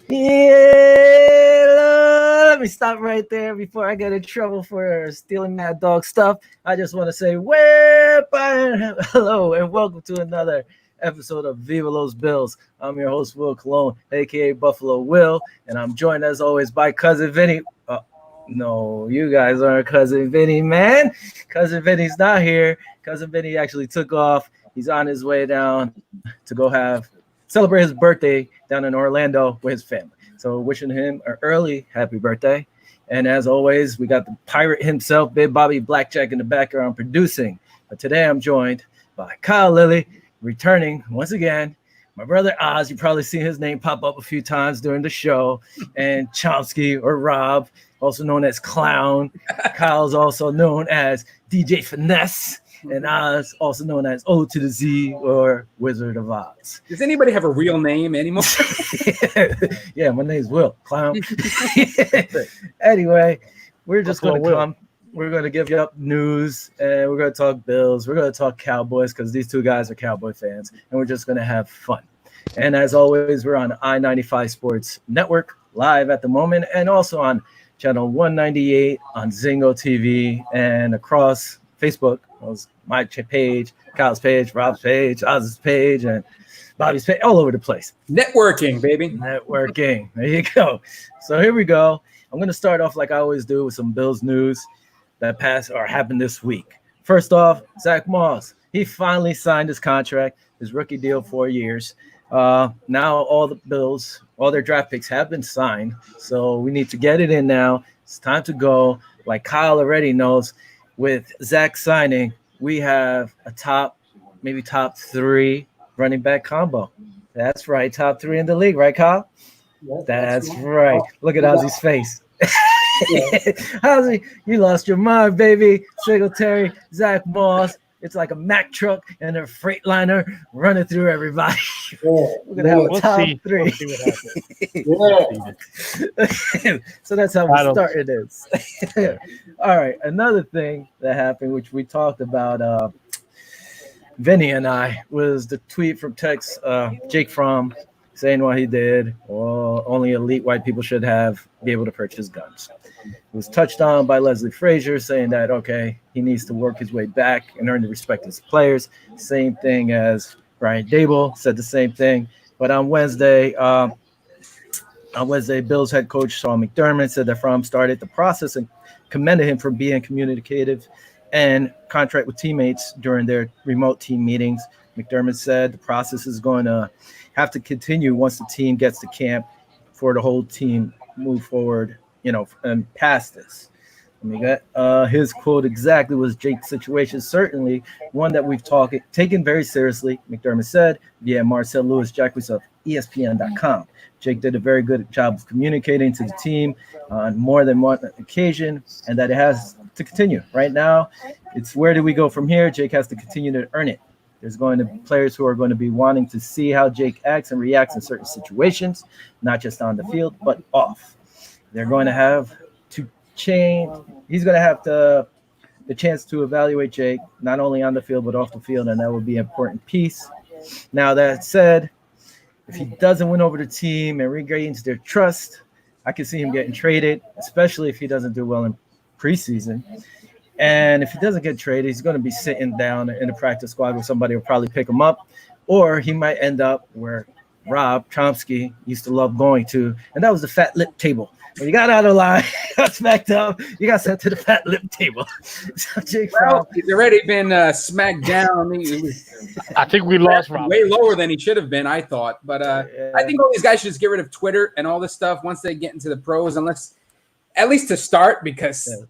Yeah, let me stop right there before I get in trouble for stealing Mad Dog stuff. I just want to say, hello and welcome to another episode of Viva Los Bills. I'm your host, Will Cologne, aka Buffalo Will, and I'm joined as always by Cousin Vinny. No, you guys aren't Cousin Vinny, man. Cousin Vinny's not here. Cousin Vinny actually took off. He's on his way down to go celebrate his birthday down in Orlando with his family. So wishing him an early happy birthday. And as always, we got the pirate himself, Big Bobby Blackjack in the background producing. But today I'm joined by Kyle Lilly, returning once again. My brother Oz, you probably seen his name pop up a few times during the show. And Chomsky or Rob, also known as Clown. Kyle's also known as DJ Finesse. And Oz, also known as O to the Z or Wizard of Oz. Does anybody have a real name anymore? Yeah, my name's Will, Clown. Anyway, we're just going to come. We're going to give you up news, and we're going to talk Bills. We're going to talk Cowboys because these two guys are Cowboy fans, and we're just going to have fun. And as always, we're on I-95 Sports Network live at the moment, and also on channel 198 on Zingo TV and across Facebook. My page, Kyle's page, Rob's page, Oz's page, and Bobby's page, all over the place. Networking, baby. Networking. There you go. So here we go. I'm going to start off like I always do with some Bills news that passed or happened this week. First off, Zach Moss. He finally signed his contract, his rookie deal, 4 years. Now all the Bills, all their draft picks have been signed. So we need to get it in now. It's time to go. Like Kyle already knows, with Zach signing, we have a maybe top three running back combo. That's right, top three in the league, right, Kyle? Yeah, that's right. Look at Ozzy's face. Ozzy, you lost your mind, baby. Singletary, Zach Moss. It's like a Mack truck and a Freightliner running through everybody. We're gonna have a top three. So that's how we started this. All right. Another thing that happened, which we talked about, Vinny and I, was the tweet from Jake Fromm saying what he did. Well, only elite white people should be able to purchase guns. It was touched on by Leslie Frazier saying that, okay, he needs to work his way back and earn the respect of his players. Same thing as Brian Dable said the same thing. But on Wednesday, Bills head coach Sean McDermott said that Fromm started the process and commended him for being communicative and contract with teammates during their remote team meetings. McDermott said the process is going to have to continue once the team gets to camp for the whole team move forward, and past this. Let me get his quote exactly was Jake's situation, certainly one that we've taken very seriously, McDermott said via Marcel Lewis-Jacques of ESPN.com. Jake did a very good job of communicating to the team on more than one occasion, and that it has to continue. Right now, it's where do we go from here? Jake has to continue to earn it. There's going to be players who are going to be wanting to see how Jake acts and reacts in certain situations, not just on the field, but off. They're going to have to change. He's going to have the chance to evaluate Jake, not only on the field, but off the field, and that will be an important piece. Now, that said, if he doesn't win over the team and regains their trust, I can see him getting traded, especially if he doesn't do well in preseason. And if he doesn't get traded, he's going to be sitting down in the practice squad where somebody will probably pick him up, or he might end up where Rob Chomsky used to love going to, and that was the fat lip table. When you got out of line, got smacked up, you got sent to the fat lip table. So Jake Fromm, he's already been smacked down. I think we lost Rob. Way lower than he should have been, I thought. But I think all these guys should just get rid of Twitter and all this stuff once they get into the pros, unless at least to start, because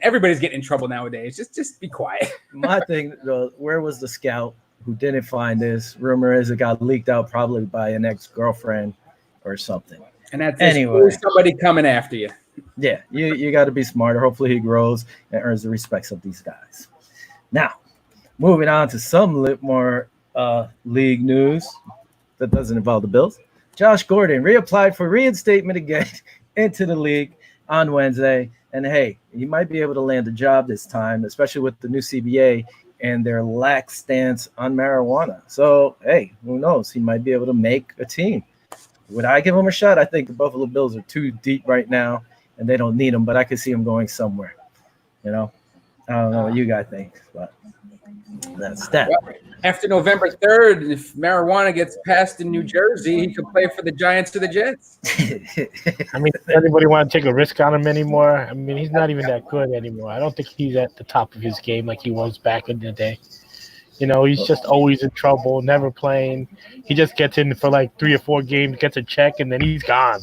everybody's getting in trouble nowadays. Just be quiet. My thing, though, where was the scout who didn't find this? Rumor is it got leaked out probably by an ex-girlfriend or something. And that's anyway, somebody coming after you. Yeah, you got to be smarter. Hopefully he grows and earns the respects of these guys. Now, moving on to some more league news that doesn't involve the Bills. Josh Gordon reapplied for reinstatement again into the league on Wednesday. And, hey, he might be able to land a job this time, especially with the new CBA and their lax stance on marijuana. So, hey, who knows? He might be able to make a team. would I give them a shot? I think the Buffalo Bills are too deep right now, and they don't need them. But I could see them going somewhere. You know, I don't know what you guys think, but that's that. Well, after November 3rd, if marijuana gets passed in New Jersey, he could play for the Giants or the Jets. I mean, does anybody want to take a risk on him anymore? I mean, he's not even that good anymore. I don't think he's at the top of his game like he was back in the day. You know, he's just always in trouble, never playing. He just gets in for like 3 or 4 games, gets a check, and then he's gone.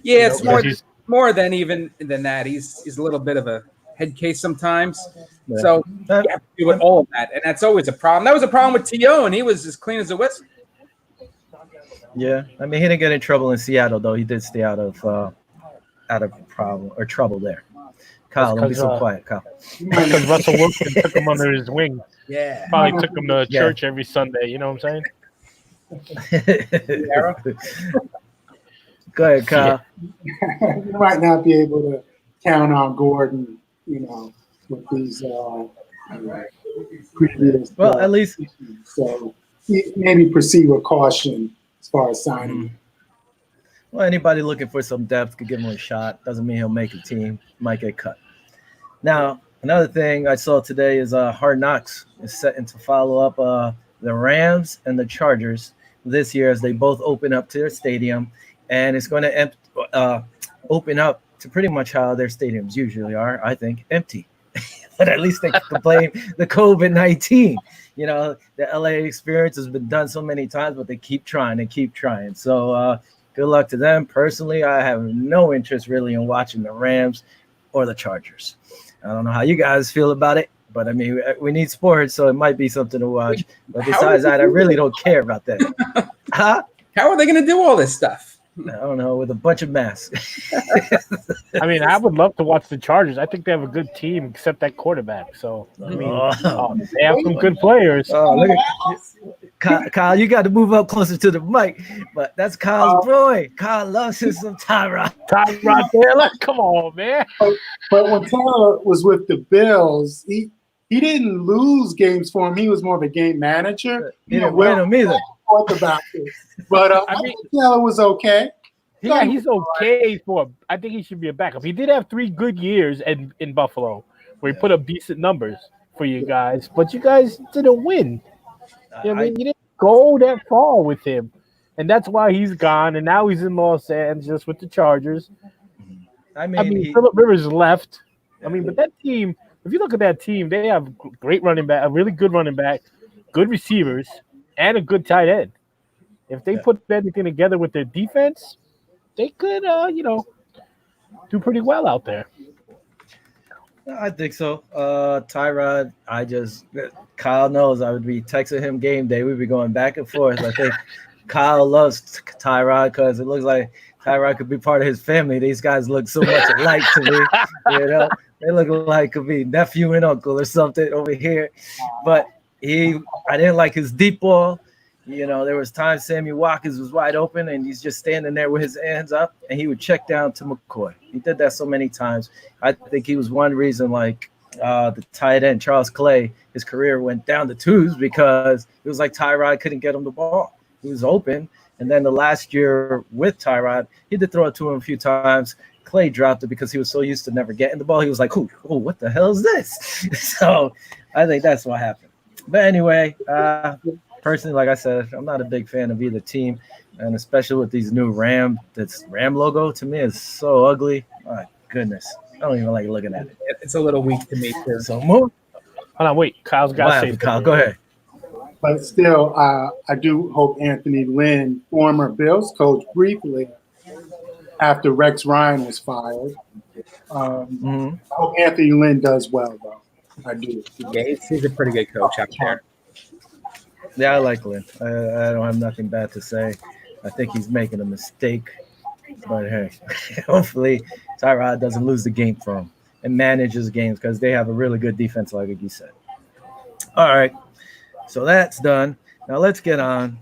Yeah, it's more than even than that. He's a little bit of a head case sometimes. Yeah. So you have to deal with all of that, and that's always a problem. That was a problem with T.O., and he was as clean as a whistle. Yeah, I mean, he didn't get in trouble in Seattle, though. He did stay out of problem or trouble there. Kyle, don't be so quiet, Kyle. Because Russell Wilson took him under his wing. Yeah, probably took him to church every Sunday. You know what I'm saying? Go ahead, Kyle. You might not be able to count on Gordon, you know, with these previous. Well, at least. So maybe proceed with caution as far as signing. Well, anybody looking for some depth could give him a shot. Doesn't mean he'll make a team. Might get cut. Now, another thing I saw today is Hard Knocks is setting to follow up the Rams and the Chargers this year as they both open up to their stadium. And it's going to open up to pretty much how their stadiums usually are, I think, empty. But at least they can blame the COVID-19. You know, the LA experience has been done so many times, but they keep trying and keep trying. So good luck to them. Personally, I have no interest really in watching the Rams or the Chargers. I don't know how you guys feel about it, but I mean, we need sports, so it might be something to watch. But besides that, I really don't care about that. How are they going to do all this stuff? I don't know, with a bunch of masks. I mean, I would love to watch the Chargers. I think they have a good team, except that quarterback. So, I mean, they have some good players. Look at Kyle, you got to move up closer to the mic. But that's Kyle's boy. Kyle loves him some Tyrod. Tyrod Taylor? Come on, man. But when Taylor was with the Bills, he didn't lose games for him. He was more of a game manager. He didn't win them either. About this. But I think Taylor was okay. Yeah, he's okay I think he should be a backup. He did have 3 good years in Buffalo where he put up decent numbers for you guys, but you guys didn't win. I mean, you didn't go that far with him, and that's why he's gone. And now he's in Los Angeles with the Chargers. I mean Phillip Rivers left. I mean, but that team, if you look at that team, they have great running back, a really good running back, good receivers, and a good tight end. If they put anything together with their defense, they could, do pretty well out there. I think so. Tyrod, Kyle knows I would be texting him game day. We'd be going back and forth. I think Kyle loves Tyrod because it looks like Tyrod could be part of his family. These guys look so much alike to me. You know, they look like could be nephew and uncle or something over here. But I didn't like his deep ball. You know, there was times Sammy Watkins was wide open and he's just standing there with his hands up and he would check down to McCoy. He did that so many times. I think he was one reason, like the tight end, Charles Clay, his career went down to 2s because it was like Tyrod couldn't get him the ball. He was open. And then the last year with Tyrod, he did throw it to him a few times. Clay dropped it because he was so used to never getting the ball. He was like, oh, what the hell is this? So I think that's what happened. But anyway, personally, like I said, I'm not a big fan of either team, and especially with these new this Ram logo to me is so ugly. My goodness, I don't even like looking at it. It's a little weak to me too. So move. Hold on, wait. Kyle's got to say Kyle, go ahead. But still, I do hope Anthony Lynn, former Bills coach, briefly after Rex Ryan was fired. I hope Anthony Lynn does well, though. I do. Yeah, he's a pretty good coach out there. Yeah, I like Lynn. I don't have nothing bad to say. I think he's making a mistake. But hey, hopefully Tyrod doesn't lose the game for him and manages games because they have a really good defense, like you said. All right. So that's done. Now let's get on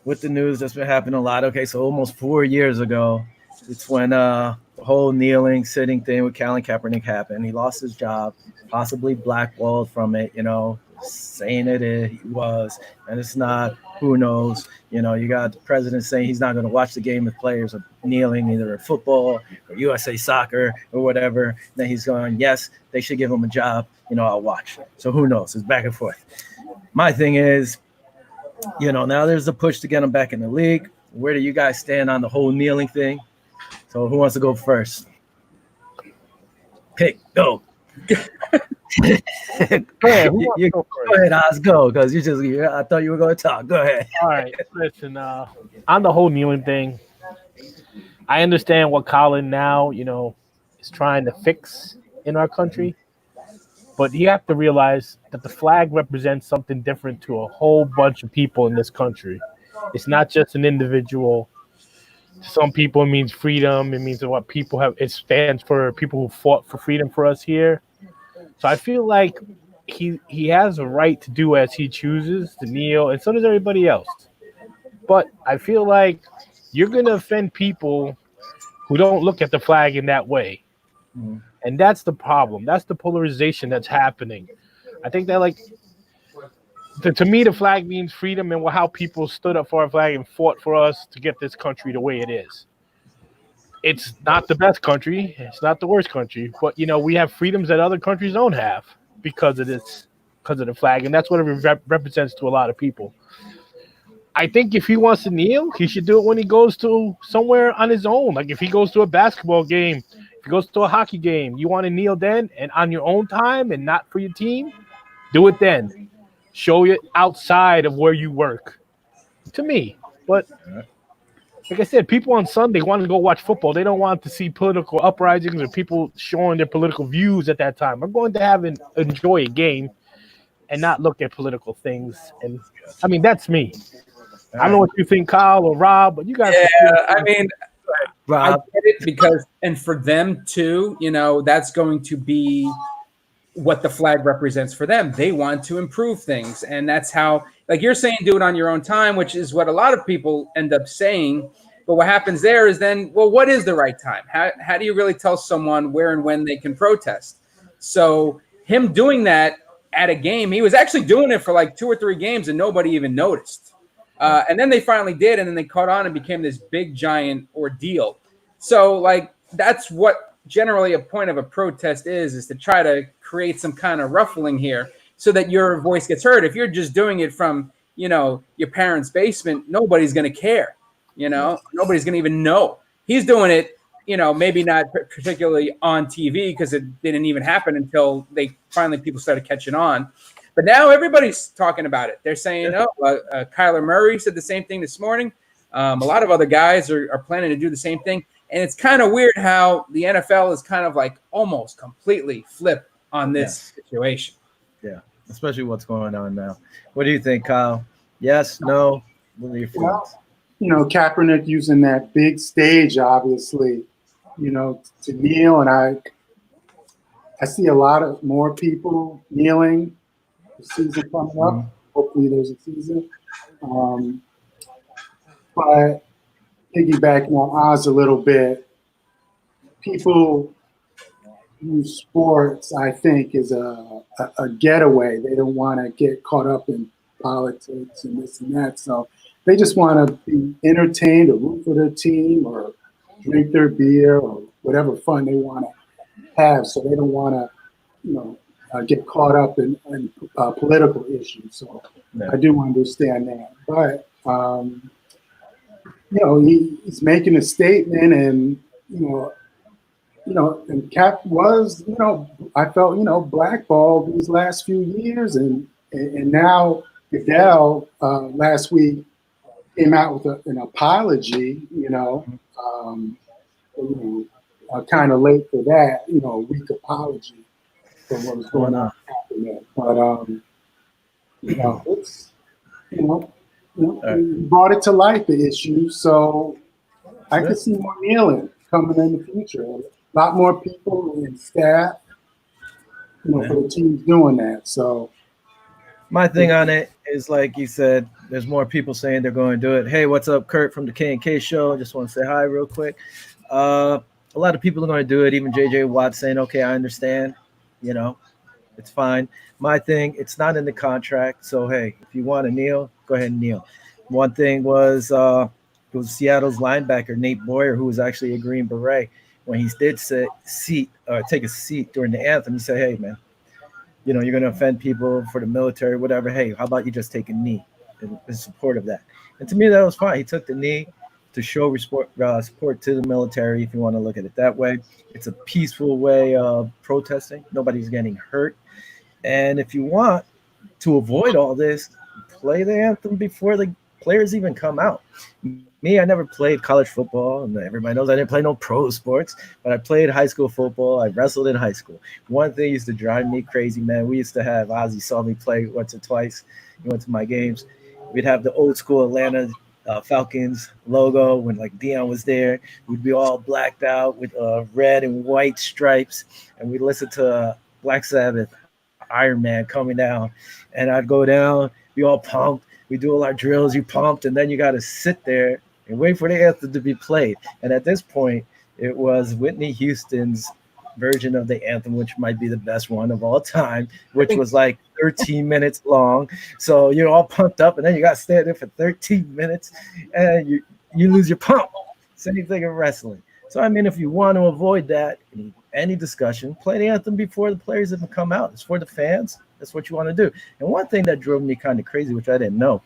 with the news that's been happening a lot. Okay, so almost 4 years ago, it's when the whole kneeling, sitting thing with Colin Kaepernick happened. He lost his job, possibly blackballed from it, saying he was, and it's not. Who knows? You know, you got the president saying he's not going to watch the game if players are kneeling, either in football or USA Soccer or whatever. Then he's going, yes, they should give him a job. You know, I'll watch. So who knows? It's back and forth. My thing is, you know, now there's a push to get him back in the league. Where do you guys stand on the whole kneeling thing? So who wants to go first? Pick, go. Go ahead, Go ahead, Oz, go, because I thought you were going to talk. Go ahead. All right, listen, on the whole kneeling thing, I understand what Colin now, you know, is trying to fix in our country, but you have to realize that the flag represents something different to a whole bunch of people in this country. It's not just an individual. Some people, it means freedom. It means what people have. It stands for people who fought for freedom for us here. So I feel like he has a right to do as he chooses to kneel, and so does everybody else. But I feel like you're going to offend people who don't look at the flag in that way. Mm-hmm. And that's the problem. That's the polarization that's happening. I think that, like, to me, the flag means freedom and how people stood up for our flag and fought for us to get this country the way it is. It's not the best country. It's not the worst country. But, you know, we have freedoms that other countries don't have because of this, because of the flag. And that's what it represents to a lot of people. I think if he wants to kneel, he should do it when he goes to somewhere on his own. Like if he goes to a basketball game, if he goes to a hockey game, you want to kneel then and on your own time and not for your team, do it then. Show it outside of where you work, to me. But like I said, people on Sunday want to go watch football. They don't want to see political uprisings or people showing their political views at that time. I'm going to enjoy a game and not look at political things. And I mean, that's me. I don't know what you think, Kyle or Rob, but you guys. Yeah, I mean, Rob. I get it because, and for them too, you know, that's going to be what the flag represents for them. They want to improve things. And that's how, like you're saying, do it on your own time, which is what a lot of people end up saying. But what happens there is then, well, what is the right time? How do you really tell someone where and when they can protest? So him doing that at a game, he was actually doing it for like 2 or 3 games and nobody even noticed. And then they finally did. And then they caught on and became this big, giant ordeal. So like, that's what generally a point of a protest is to try to create some kind of ruffling here so that your voice gets heard. If you're just doing it from, you know, your parents' basement, nobody's going to care, you know, nobody's going to even know. He's doing it, you know, maybe not particularly on TV because it didn't even happen until people started catching on. But now everybody's talking about it. They're saying, Kyler Murray said the same thing this morning. A lot of other guys are planning to do the same thing. And it's kind of weird how the NFL is kind of like almost completely flipped on this situation. Yeah, especially what's going on now. What do you think, Kyle? Yes, no? What are your feelings? Well, you know, Kaepernick using that big stage, obviously, you know, to kneel. And I see a lot of more people kneeling. The season coming up. Hopefully there's a season. But piggybacking on Oz a little bit, people use sports, I think, is a getaway. They don't want to get caught up in politics and this and that. So they just want to be entertained or root for their team or drink their beer or whatever fun they want to have. So they don't want to, you know, get caught up in political issues. So I do understand that. But, you know, he's making a statement, and you know, and Cap was, you know, I felt, you know, blackballed these last few years, and now Goodell last week came out with an apology, you know, kind of late for that, you know, a weak apology for what was going on there. But you know, it's he brought it to light, the issue. So I could see more kneeling coming in the future. A lot more people and staff, you know, for the teams doing that. So my thing on it is, like you said, there's more people saying they're going to do it. Hey, what's up, Kurt from the K&K show? Just want to say hi real quick. A lot of people are going to do it. Even JJ Watt saying, okay, I understand. You know, it's fine. My thing, it's not in the contract. So, hey, if you want to kneel, go ahead and kneel. One thing was it was Seattle's linebacker Nate Boyer, who was actually a Green Beret. When he did take a seat during the anthem, he said, "Hey, man, you're going to offend people for the military, whatever. Hey, how about you just take a knee in support of that?" And to me, that was fine. He took the knee to show support to the military, if you want to look at it that way. It's a peaceful way of protesting. Nobody's getting hurt. And if you want to avoid all this, play the anthem before the players even come out. Me, I never played college football, and everybody knows I didn't play no pro sports, but I played high school football. I wrestled in high school. One thing used to drive me crazy, man. We used to have Ozzy saw me play once or twice. He went to my games. We'd have the old school Atlanta Falcons logo when like Dion was there. We'd be all blacked out with red and white stripes, and we'd listen to Black Sabbath, Iron Man coming down, and I'd go down, be all pumped. We do all our drills, you pumped, and then you got to sit there and wait for the anthem to be played. And at this point, it was Whitney Houston's version of the anthem, which might be the best one of all time, which was like 13 minutes long. So you're all pumped up, and then you got to stand there for 13 minutes, and you lose your pump. Same thing in wrestling. So, I mean, if you want to avoid that, any discussion, play the anthem before the players even come out. It's for the fans. That's what you want to do. And one thing that drove me kind of crazy, which I didn't know,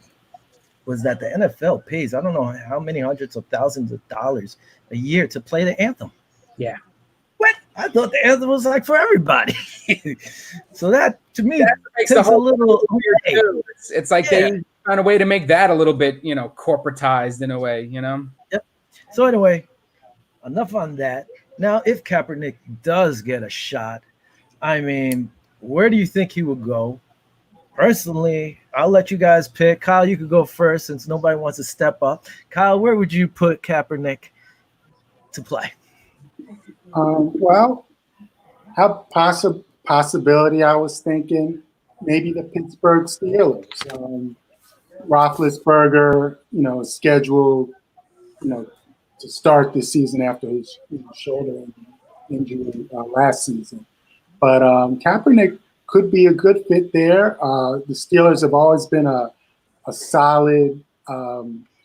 was that the NFL pays, I don't know how many hundreds of thousands of dollars a year to play the anthem. Yeah. What? I thought the anthem was like for everybody. So that, to me, makes takes a little weird. It's like they found a way to make that a little bit, corporatized in a way, Yep. So anyway, enough on that. Now, if Kaepernick does get a shot, I mean, where do you think he would go? Personally, I'll let you guys pick. Kyle, you could go first since nobody wants to step up. Kyle, where would you put Kaepernick to play? Well, possibility I was thinking maybe the Pittsburgh Steelers. Roethlisberger, is scheduled, to start this season after his shoulder injury last season. But Kaepernick could be a good fit there. The Steelers have always been a solid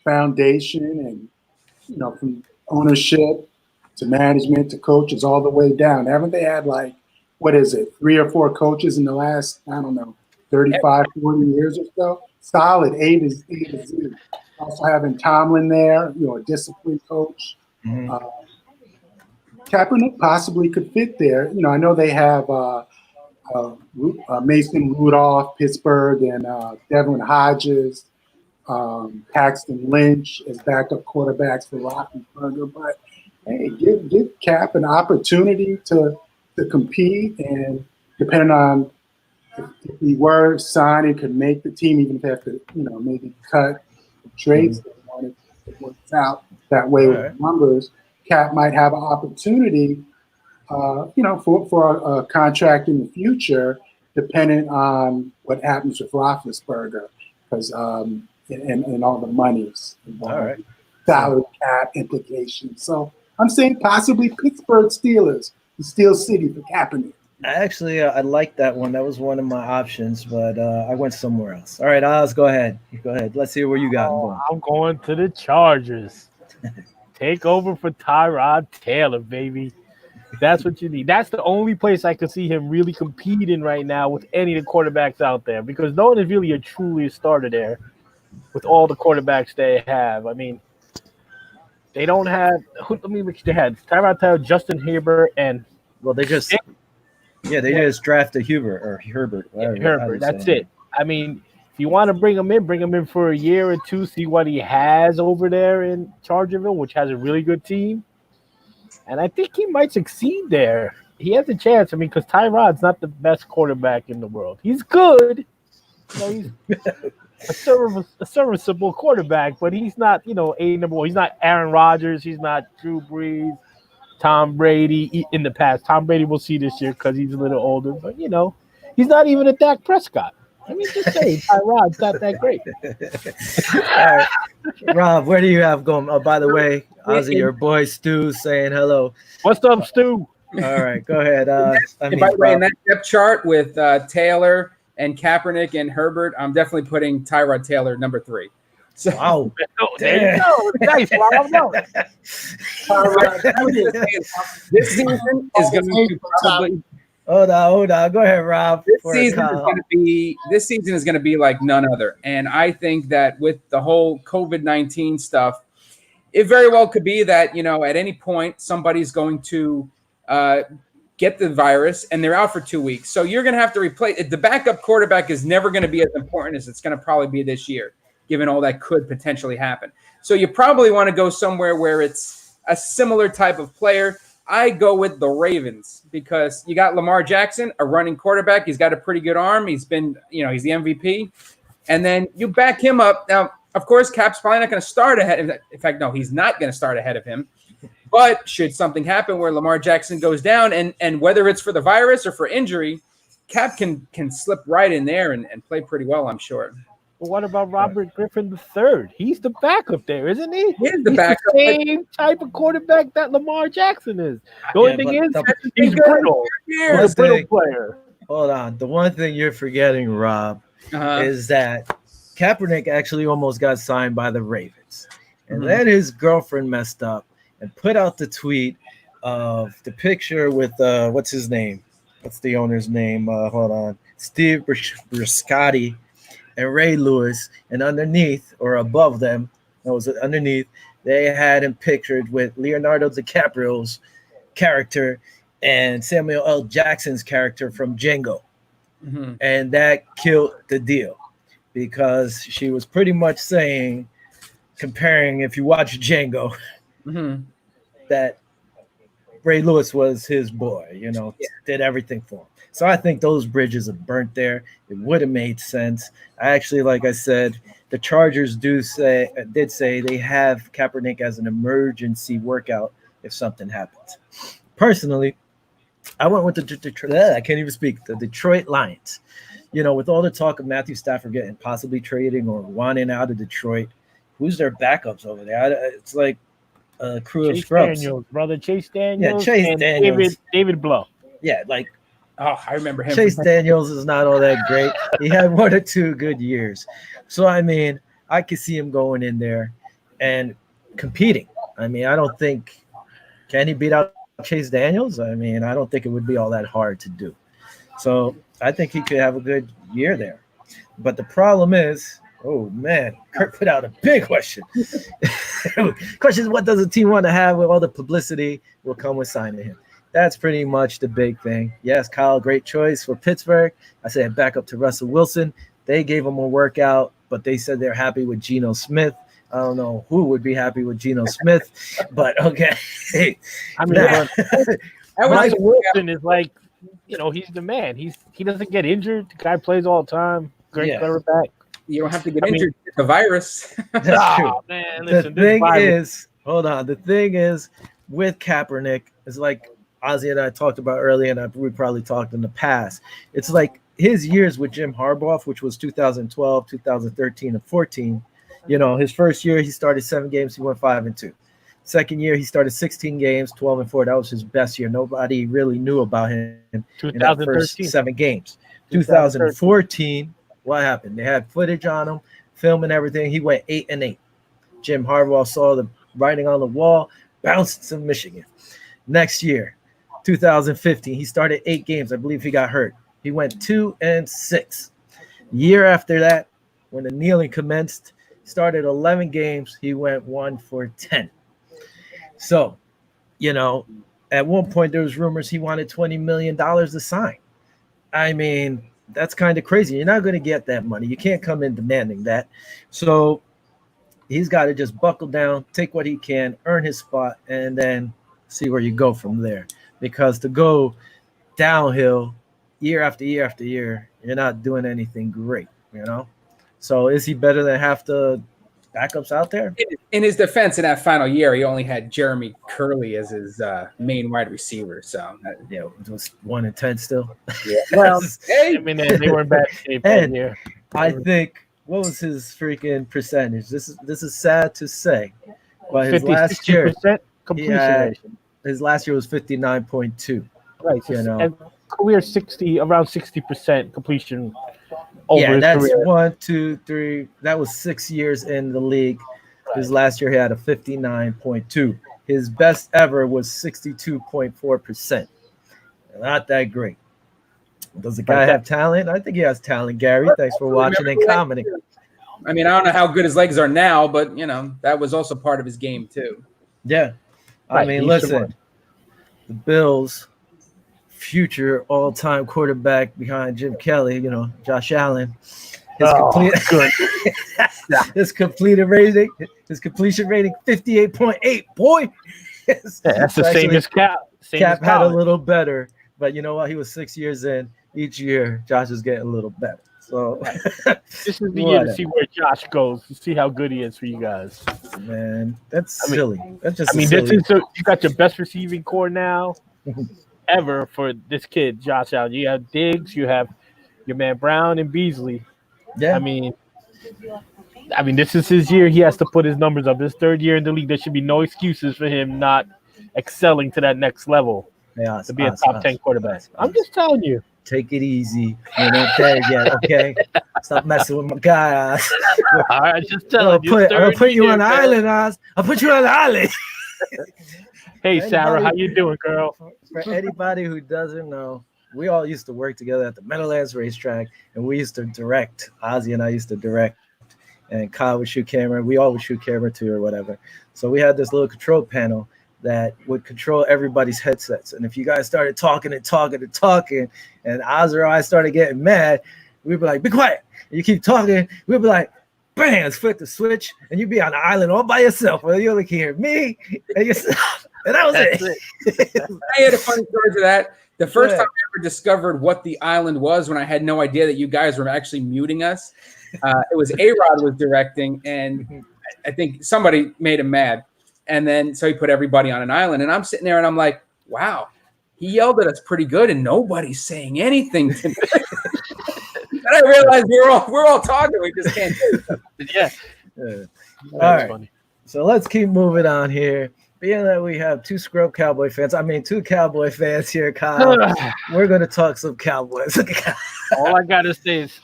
foundation, and from ownership to management to coaches all the way down. Haven't they had 3 or 4 coaches in the last, 35, 40 years or so? Solid A to Z. Also having Tomlin there, a disciplined coach. Mm-hmm. Kaepernick possibly could fit there. I know they have Mason Rudolph, Pittsburgh, and Devlin Hodges, Paxton Lynch as backup quarterbacks for Roethlisberger. But hey, give Cap an opportunity to compete, and depending on if he were signed, he could make the team, even if they have to, maybe cut trades that wanted it works out that way with numbers. Cap might have an opportunity, for a contract in the future, depending on what happens with Roethlisberger, because and all the monies, salary cap implications. So I'm saying possibly Pittsburgh Steelers, the Steel City for Kaepernick. Actually, I like that one. That was one of my options, but I went somewhere else. All right, Oz, go ahead. Go ahead. Let's see where you got. I'm going to the Chargers. Take over for Tyrod Taylor, baby. That's what you need. That's the only place I could see him really competing right now with any of the quarterbacks out there, because no one is really truly a starter there with all the quarterbacks they have. I mean, they don't have – let me look. They had Tyrod Taylor, Justin Herbert, and – well, they just just drafted Herbert. Herbert, that's it. I mean, if you want to bring him in for a year or two, see what he has over there in Chargerville, which has a really good team. And I think he might succeed there. He has a chance. I mean, because Tyrod's not the best quarterback in the world. He's good. He's a serviceable quarterback, but he's not, a number one. He's not Aaron Rodgers. He's not Drew Brees, Tom Brady in the past. Tom Brady we'll see this year because he's a little older. But, he's not even a Dak Prescott. I mean, just saying, Tyrod's not that great. All right. Rob, where do you have going? Oh, by the way, Ozzy, your boy Stu saying hello. What's up, Stu? All right, go ahead. By the way, in that depth chart with Taylor and Kaepernick and Herbert, I'm definitely putting Tyrod Taylor number 3. So, wow. There you go. Nice, Rob. No. This season is going to probably. Hold on. Go ahead, Rob. This season is going to be like none other. And I think that with the whole COVID-19 stuff, it very well could be that, at any point somebody's going to get the virus and they're out for 2 weeks. So you're going to have to replace it. The backup quarterback is never going to be as important as it's going to probably be this year, given all that could potentially happen. So you probably want to go somewhere where it's a similar type of player. I go with the Ravens because you got Lamar Jackson, a running quarterback. He's got a pretty good arm. He's been, he's the MVP. And then you back him up. Now, of course, Cap's probably not going to start ahead. In fact, no, he's not going to start ahead of him. But should something happen where Lamar Jackson goes down, and whether it's for the virus or for injury, Cap can slip right in there and play pretty well, I'm sure. Well, what about Robert Griffin III? He's the backup there, isn't he? He's the backup. The same type of quarterback that Lamar Jackson is. The only thing is, he's brittle. He's a brittle player. Hold on. The one thing you're forgetting, Rob, is that Kaepernick actually almost got signed by the Ravens. And then his girlfriend messed up and put out the tweet of the picture with, what's his name? What's the owner's name? Hold on. Steve Biscotti and Ray Lewis. And underneath or above them, they had him pictured with Leonardo DiCaprio's character and Samuel L. Jackson's character from Django. And that killed the deal because she was pretty much saying, comparing, if you watch Django, that Ray Lewis was his boy, did everything for him. So I think those bridges are burnt there. It would have made sense. I actually, like I said, the Chargers did say they have Kaepernick as an emergency workout if something happens. Personally, I went with the Detroit Lions. With all the talk of Matthew Stafford getting possibly trading or wanting out of Detroit, who's their backups over there? It's like a crew of scrubs. Chase Daniels. Yeah, Chase Daniels. David Blough. Yeah, like. Oh, I remember him. Chase Daniels is not all that great. He had 1 or 2 good years. So, I could see him going in there and competing. I don't think – can he beat out Chase Daniels? I don't think it would be all that hard to do. So, I think he could have a good year there. But the problem is – oh, man, Kurt put out a big question. Question is, what does a team want to have with all the publicity will come with signing him? That's pretty much the big thing. Yes, Kyle, great choice for Pittsburgh. I said back up to Russell Wilson. They gave him a workout, but they said they're happy with Geno Smith. I don't know who would be happy with Geno Smith, but okay. Russell Wilson is like, he's the man. He doesn't get injured. The guy plays all the time. Great quarterback. You don't have to get injured with the virus. That's true. Man, listen, the thing is, with Kaepernick, it's like Ozzy and I talked about earlier, and we probably talked in the past. It's like his years with Jim Harbaugh, which was 2012, 2013, and 14. His first year, he started 7 games. He went 5-2. Second year, he started 16 games, 12-4. That was his best year. Nobody really knew about him in that first 7 games. 2014, what happened? They had footage on him, film and everything. He went 8-8. Jim Harbaugh saw the writing on the wall, bounced to Michigan. Next year, 2015, he started 8 games. I believe he got hurt. He went 2-6. Year after that, when the kneeling commenced, started 11 games. He went 1-10. So, at one point there was rumors he wanted $20 million to sign. That's kind of crazy. You're not going to get that money. You can't come in demanding that. So he's got to just buckle down, take what he can, earn his spot, and then see where you go from there. Because to go downhill year after year after year, you're not doing anything great, So is he better than half the backups out there? In his defense, in that final year, he only had Jeremy Curley as his main wide receiver. So it was 1-10 still. Yeah. Well, they were in bad shape that year. I think what was his freaking percentage? This is sad to say, but his last year completion rate. His last year was 59.2. Right. And career around 60% completion over his that's career. 1, 2, 3. That was 6 years in the league. His last year he had a 59.2. His best ever was 62.4%. Not that great. Does the guy have talent? I think he has talent, Gary. Thanks for watching and commenting. I mean, I don't know how good his legs are now, but that was also part of his game too. Yeah. I mean, listen, the Bills' future all-time quarterback behind Jim Kelly, Josh Allen, his completion rating, 58.8. Boy, that's the same as Cap. Cap had a little better, but you know what? He was 6 years in. Each year, Josh is getting a little better. So this is the year to see where Josh goes, to see how good he is for you guys. Man, that's silly. That's just. This is you got your best receiving core now ever for this kid, Josh Allen. You have Diggs, you have your man Brown and Beasley. Yeah. I mean, this is his year. He has to put his numbers up. His third year in the league. There should be no excuses for him not excelling to that next level to be a top 10 quarterback. I'm just telling you. Take it easy. You're not there yet, okay? Stop messing with my guy. All right, just tell him. I'm gonna put you on the island, Oz. I'll put you on the island. Hey, Sarah, how you doing, girl? For anybody who doesn't know, we all used to work together at the Meadowlands racetrack, and we used to direct. Ozzy and I used to direct, and Kyle would shoot camera. We all would shoot camera too, or whatever. So we had this little control panel that would control everybody's headsets. And if you guys started talking, and Oz or I started getting mad, we'd be like, be quiet. And you keep talking, we'd be like, bam, flip the switch, and you'd be on the island all by yourself. Well, you only can hear me and yourself. And that was it. I had a funny story to that. The first time I ever discovered what the island was, when I had no idea that you guys were actually muting us, it was A-Rod was directing, and I think somebody made him mad. And then so he put everybody on an island, and I'm sitting there and I'm like, wow, he yelled at us pretty good and nobody's saying anything to me. And I realized we're all talking, we just can't do it. Yeah. All right. Funny. So let's keep moving on here. Being that we have two Cowboy fans here, Kyle, we're gonna talk some Cowboys. All I gotta say is,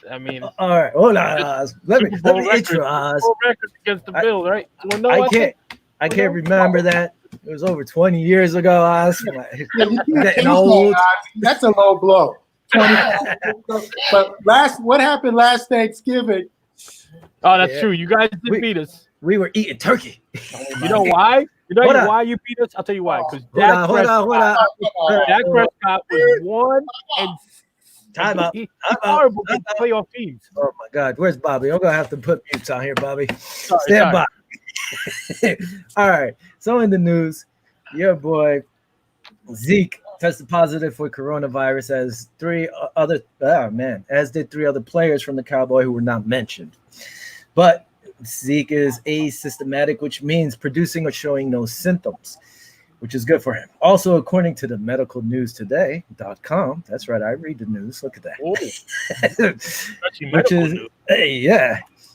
all right, hold on, Oz. Let me intro Oz. Full record against the Bills, right? I can't remember that. It was over 20 years ago, Oz. Getting old. That's a low blow. But what happened last Thanksgiving? Oh, that's true. You guys did beat us. We were eating turkey. You know why? You know why you beat us? I'll tell you why. Because Dak Prescott was 1 and time out. He's horrible against playoff teams. Oh my God, where's Bobby? I'm gonna have to put mutes on here, Bobby. Stand by. All right. So in the news, your boy Zeke tested positive for coronavirus, as did 3 other players from the Cowboy who were not mentioned. But Zeke is asymptomatic, which means producing or showing no symptoms, which is good for him. Also, according to the medicalnewstoday.com, that's right, I read the news. Look at that. Which is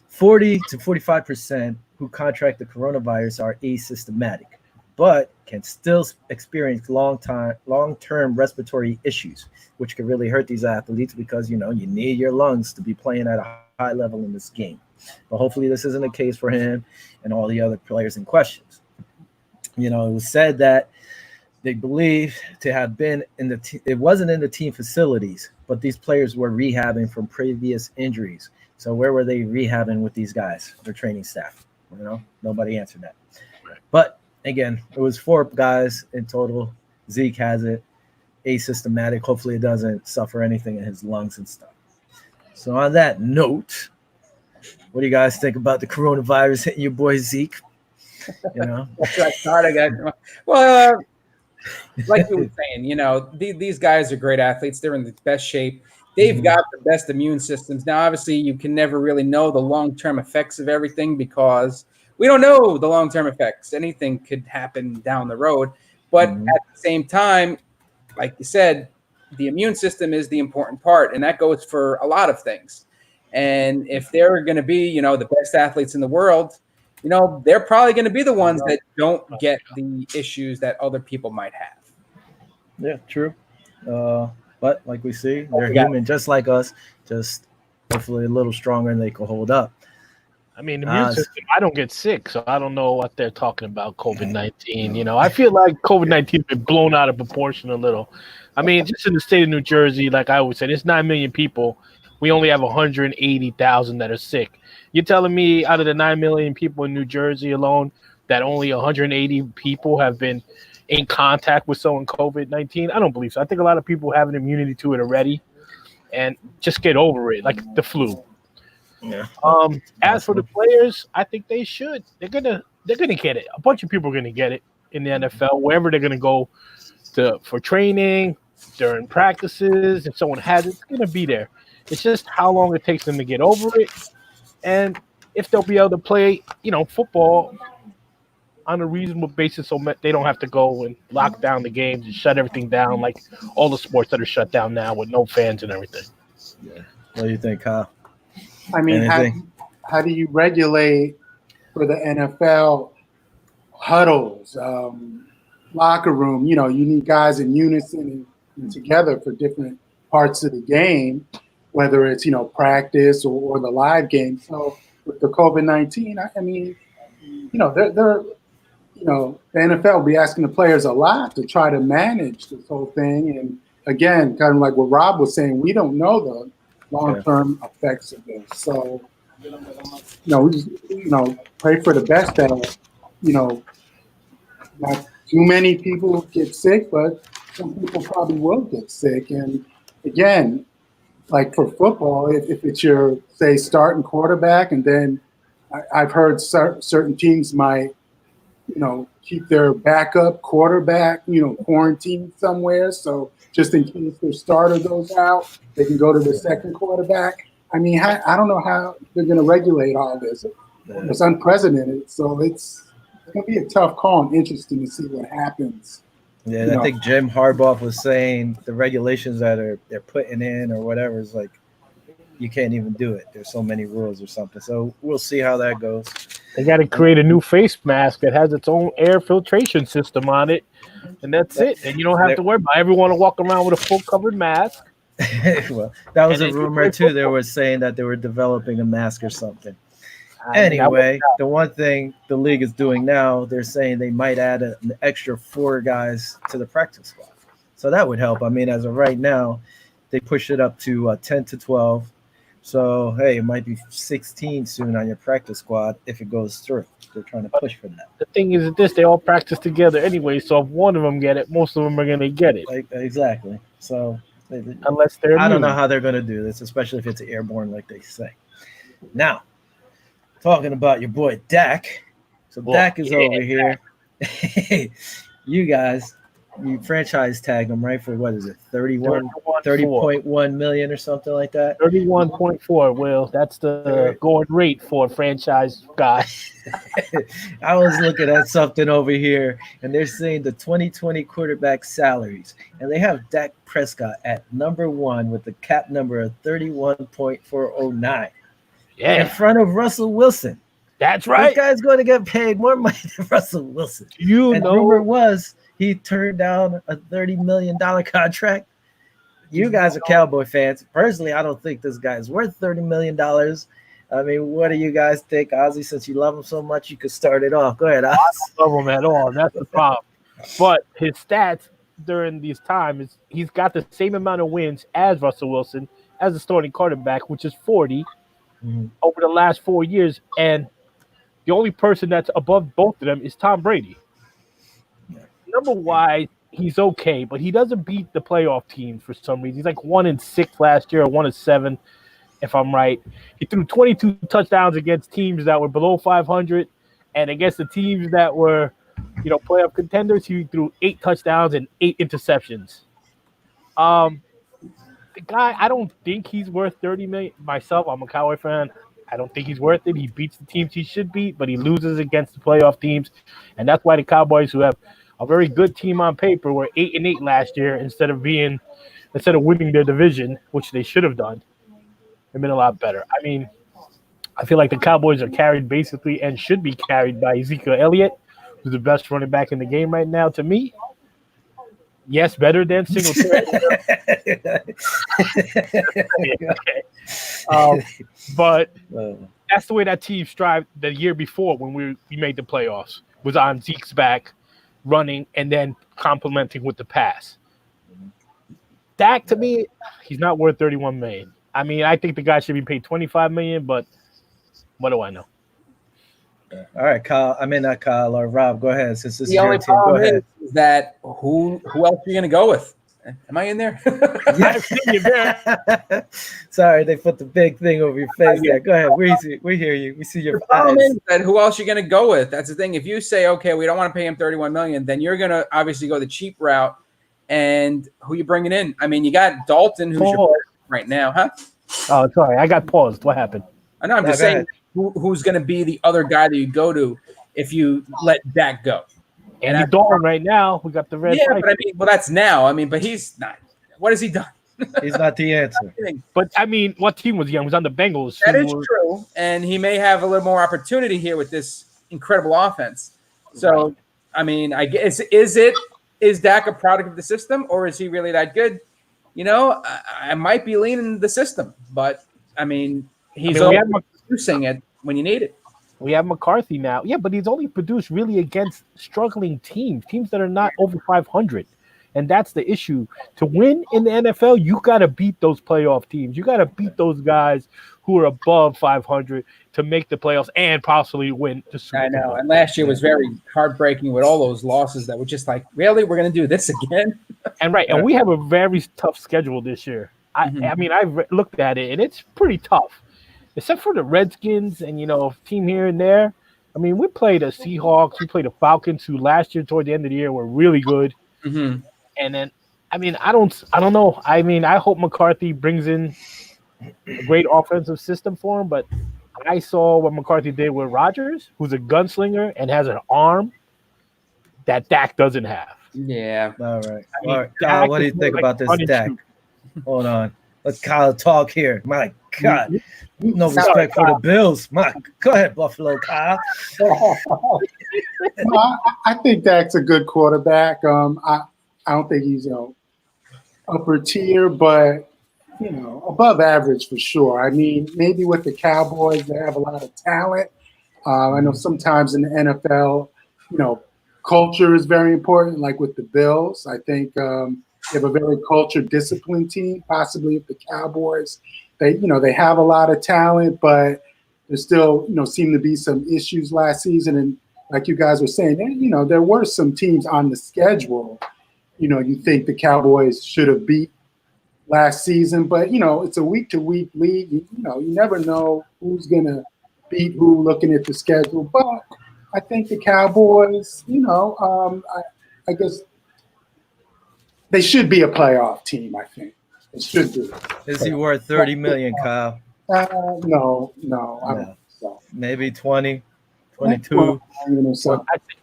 40 to 45% who contract the coronavirus are asymptomatic, but can still experience long-term respiratory issues, which can really hurt these athletes because, you need your lungs to be playing at a high level in this game. But hopefully this isn't the case for him and all the other players in questions. It was said that they believe to have been it wasn't in the team facilities, but these players were rehabbing from previous injuries. So where were they rehabbing with these guys, their training staff? Nobody answered that. Right. But again, it was 4 guys in total. Zeke has it, asymptomatic. Hopefully it doesn't suffer anything in his lungs and stuff. So on that note, what do you guys think about the coronavirus hitting your boy Zeke? Well, like you were saying, these guys are great athletes. They're in the best shape. They've got the best immune systems. Now, obviously, you can never really know the long-term effects of everything because we don't know the long-term effects. Anything could happen down the road. But at the same time, like you said, the immune system is the important part, and that goes for a lot of things. And if they're going to be, the best athletes in the world, they're probably going to be the ones that don't get the issues that other people might have. Yeah, true. But like we see, they're human just like us, just hopefully a little stronger and they can hold up. I mean, the immune system, I don't get sick, so I don't know what they're talking about, COVID-19. You know, I feel like COVID-19 has been blown out of proportion a little. I mean, just in the state of New Jersey, like I always said, it's 9 million people. We only have 180,000 that are sick. You're telling me out of the 9 million people in New Jersey alone that only 180 people have been in contact with someone COVID-19? I don't believe so. I think a lot of people have an immunity to it already and just get over it, like the flu. Yeah. As for the players, I think they should. They're gonna get it. A bunch of people are gonna get it in the NFL, wherever they're gonna go for training, during practices. If someone has it, it's gonna be there. It's just how long it takes them to get over it, and if they'll be able to play, football on a reasonable basis, so they don't have to go and lock down the games and shut everything down like all the sports that are shut down now with no fans and everything. Yeah. What do you think, Kyle? I mean, how do you regulate for the NFL huddles, locker room? You need guys in unison and together for different parts of the game, whether it's, practice or the live game. So with the COVID-19, I mean, the NFL will be asking the players a lot to try to manage this whole thing. And again, kind of like what Rob was saying, we don't know the long-term effects of this. So, we just, pray for the best that, not too many people get sick, but some people probably will get sick. And again, like for football, if it's your, say, starting quarterback, and then I've heard certain teams might, keep their backup quarterback, quarantined somewhere. So just in case their starter goes out, they can go to the second quarterback. I mean, I don't know how they're going to regulate all this. It's unprecedented. So it's going to be a tough call and interesting to see what happens. Yeah, and I think Jim Harbaugh was saying the regulations that they're putting in or whatever is like, you can't even do it. There's so many rules or something. So we'll see how that goes. They got to create a new face mask that has its own air filtration system on it, and that's it. And you don't have to worry about everyone to walk around with a full covered mask. Well, that was a rumor too. They were saying that they were developing a mask or something. Anyway, the one thing the league is doing now, they're saying they might add an extra 4 guys to the practice squad. So that would help. I mean, as of right now, they pushed it up to 10 to 12. So, hey, it might be 16 soon on your practice squad if it goes through. They're trying to push for that. The thing is this, they all practice together anyway, so if one of them get it, most of them are going to get it. Exactly. So, unless they're I don't know how they're going to do this, especially if it's airborne like they say. Now, talking about your boy Dak. So, Dak is over here. You guys, you franchise tagged him, right? For what is it? 30.1 million or something like that. 31.4. Will, that's the going rate for a franchise guy. I was looking at something over here, and they're saying the 2020 quarterback salaries, and they have Dak Prescott at number 1 with the cap number of 31.409. Yeah, in front of Russell Wilson. That's right. This guy's going to get paid more money than Russell Wilson. Rumor was he turned down a $30 million contract. You guys are Cowboy fans. Personally, I don't think this guy is worth $30 million. I mean, what do you guys think? Ozzy, since you love him so much, you could start it off. Go ahead, Ozzy. I don't love him at all. That's the problem. But his stats during these times, he's got the same amount of wins as Russell Wilson as a starting quarterback, which is 40 over the last 4 years. And the only person that's above both of them is Tom Brady. Number-wise, he's okay, but he doesn't beat the playoff teams for some reason. He's like 1-6 last year, or 1-7, if I'm right. He threw 22 touchdowns against teams that were below 500, and against the teams that were, playoff contenders, he threw 8 touchdowns and 8 interceptions. The guy, I don't think he's worth $30 million. Myself, I'm a Cowboy fan. I don't think he's worth it. He beats the teams he should beat, but he loses against the playoff teams, and that's why the Cowboys, who have a very good team on paper, were 8-8 last year instead of winning their division, which they should have done. They've been a lot better. I mean, I feel like the Cowboys are carried basically and should be carried by Ezekiel Elliott, who's the best running back in the game right now to me. Yes, better than Singletary. Okay. But that's the way that team strived the year before when we made the playoffs. Was on Zeke's back, running, and then complementing with the pass. Dak, to me, he's not worth $31 million. I mean, I think the guy should be paid $25 million, but what do I know? All right, Kyle. I mean, not Kyle or Rob. Go ahead. Since this is The only your team, go problem ahead. is that who else are you going to go with? Am I in there? Yeah. Sorry, they put the big thing over your face there. Go ahead. We hear you. We see your The problem eyes. is that who else you're going to go with? That's the thing. If you say, okay, we don't want to pay him $31 million, then you're going to obviously go the cheap route. And who you bringing in? I mean, you got Dalton, who's your right now, huh? Oh, sorry, I got paused. What happened? I know. I'm just saying, who's going to be the other guy that you go to if you let Dak go? Andy Dalton right now. We got the red. Yeah, but I mean, well, that's now. I mean, but he's not. What has he done? He's not the answer. But I mean, what team was he on? He was on the Bengals. That is true, and he may have a little more opportunity here with this incredible offense. So, right. I mean, I guess is Dak a product of the system, or is he really that good? You know, I might be leaning the system, but I mean, he's producing it when you need it. We have McCarthy now. Yeah, but he's only produced really against struggling teams that are not over 500. And that's the issue. To win in the NFL, you got to beat those playoff teams. You got to beat those guys who are above 500 to make the playoffs and possibly win the Super Bowl. I know. And last year was very heartbreaking with all those losses that were just like, really? We're going to do this again? And we have a very tough schedule this year. I mean, I've looked at it, and it's pretty tough. Except for the Redskins and, a team here and there. I mean, we played the Seahawks. We played the Falcons, who last year toward the end of the year were really good. Mm-hmm. And then, I mean, I don't know. I mean, I hope McCarthy brings in a great offensive system for him. But I saw what McCarthy did with Rodgers, who's a gunslinger and has an arm that Dak doesn't have. Yeah. All right. All right. Kyle, what do you think about this Dak? Hold on. Let Kyle talk here. My God. No respect for the Bills. Go ahead, Buffalo Kyle. I think Dak's a good quarterback. I don't think he's upper tier, but above average for sure. I mean, maybe with the Cowboys, they have a lot of talent. I know sometimes in the NFL, culture is very important. Like with the Bills, I think they have a very culture disciplined team. Possibly with the Cowboys, they have a lot of talent, but there still seem to be some issues last season. And like you guys were saying, there were some teams on the schedule. You think the Cowboys should have beat last season, but it's a week-to-week league. You never know who's gonna beat who looking at the schedule. But I think the Cowboys, I guess they should be a playoff team. I think it should be. Is he worth $30 million, Kyle? No. I don't think so. Maybe 20, 22.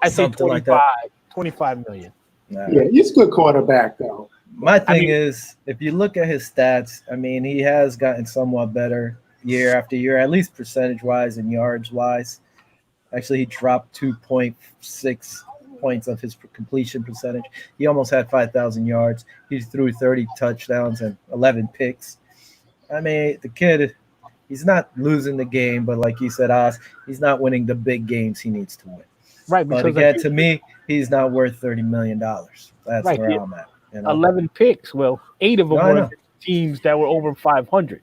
I say 25, like that. $25 million. Nah. Yeah, he's a good quarterback, though. My thing is, if you look at his stats, I mean, he has gotten somewhat better year after year, at least percentage-wise and yards-wise. Actually, he dropped 2.6 points of his completion percentage. He almost had 5,000 yards. He threw 30 touchdowns and 11 picks. I mean, the kid, he's not losing the game, but like you said, Oz, he's not winning the big games he needs to win. Right. But again, to me, he's not worth $30 million. That's right, where I'm at. 11 picks. Well, 8 of them were teams that were over 500.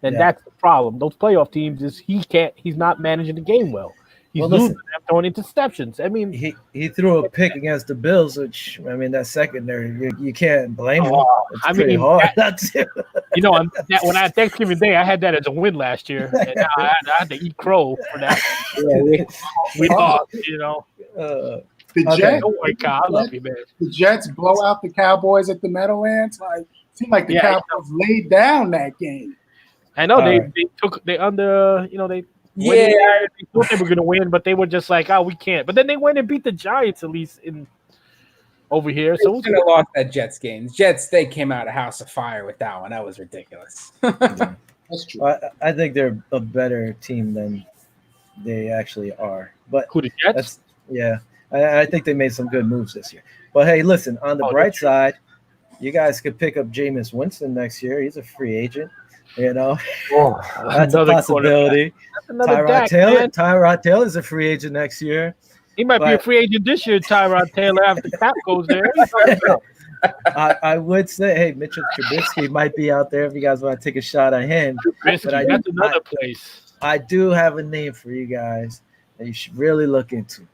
And that's the problem. Those playoff teams he's not managing the game well. He's losing them, throwing interceptions. I mean, he threw a pick against the Bills, which I mean, that secondary, you can't blame him. It's pretty hard not to. When I Thanksgiving Day, I had that as a win last year, and now I had to eat crow for that. We lost. The Jets, I love you, man. The Jets blow out the Cowboys at the Meadowlands. Seemed like the Cowboys laid down that game. I know they thought they were going to win, but they were just like, we can't. But then they went and beat the Giants at least over here. So we should have lost that Jets game. The Jets, they came out of house of fire with that one. That was ridiculous. That's true. I think they're a better team than they actually are. But who, the Jets? I think they made some good moves this year. But hey, listen, on the bright side, you guys could pick up Jameis Winston next year. He's a free agent. You know, Oh, that's a possibility. Tyrod Taylor is a free agent next year. He might be a free agent this year, Tyrod Taylor, after Cap goes there. I would say, hey, Mitchell Trubisky might be out there if you guys want to take a shot at him. But that's another place. I do have a name for you guys that you should really look into.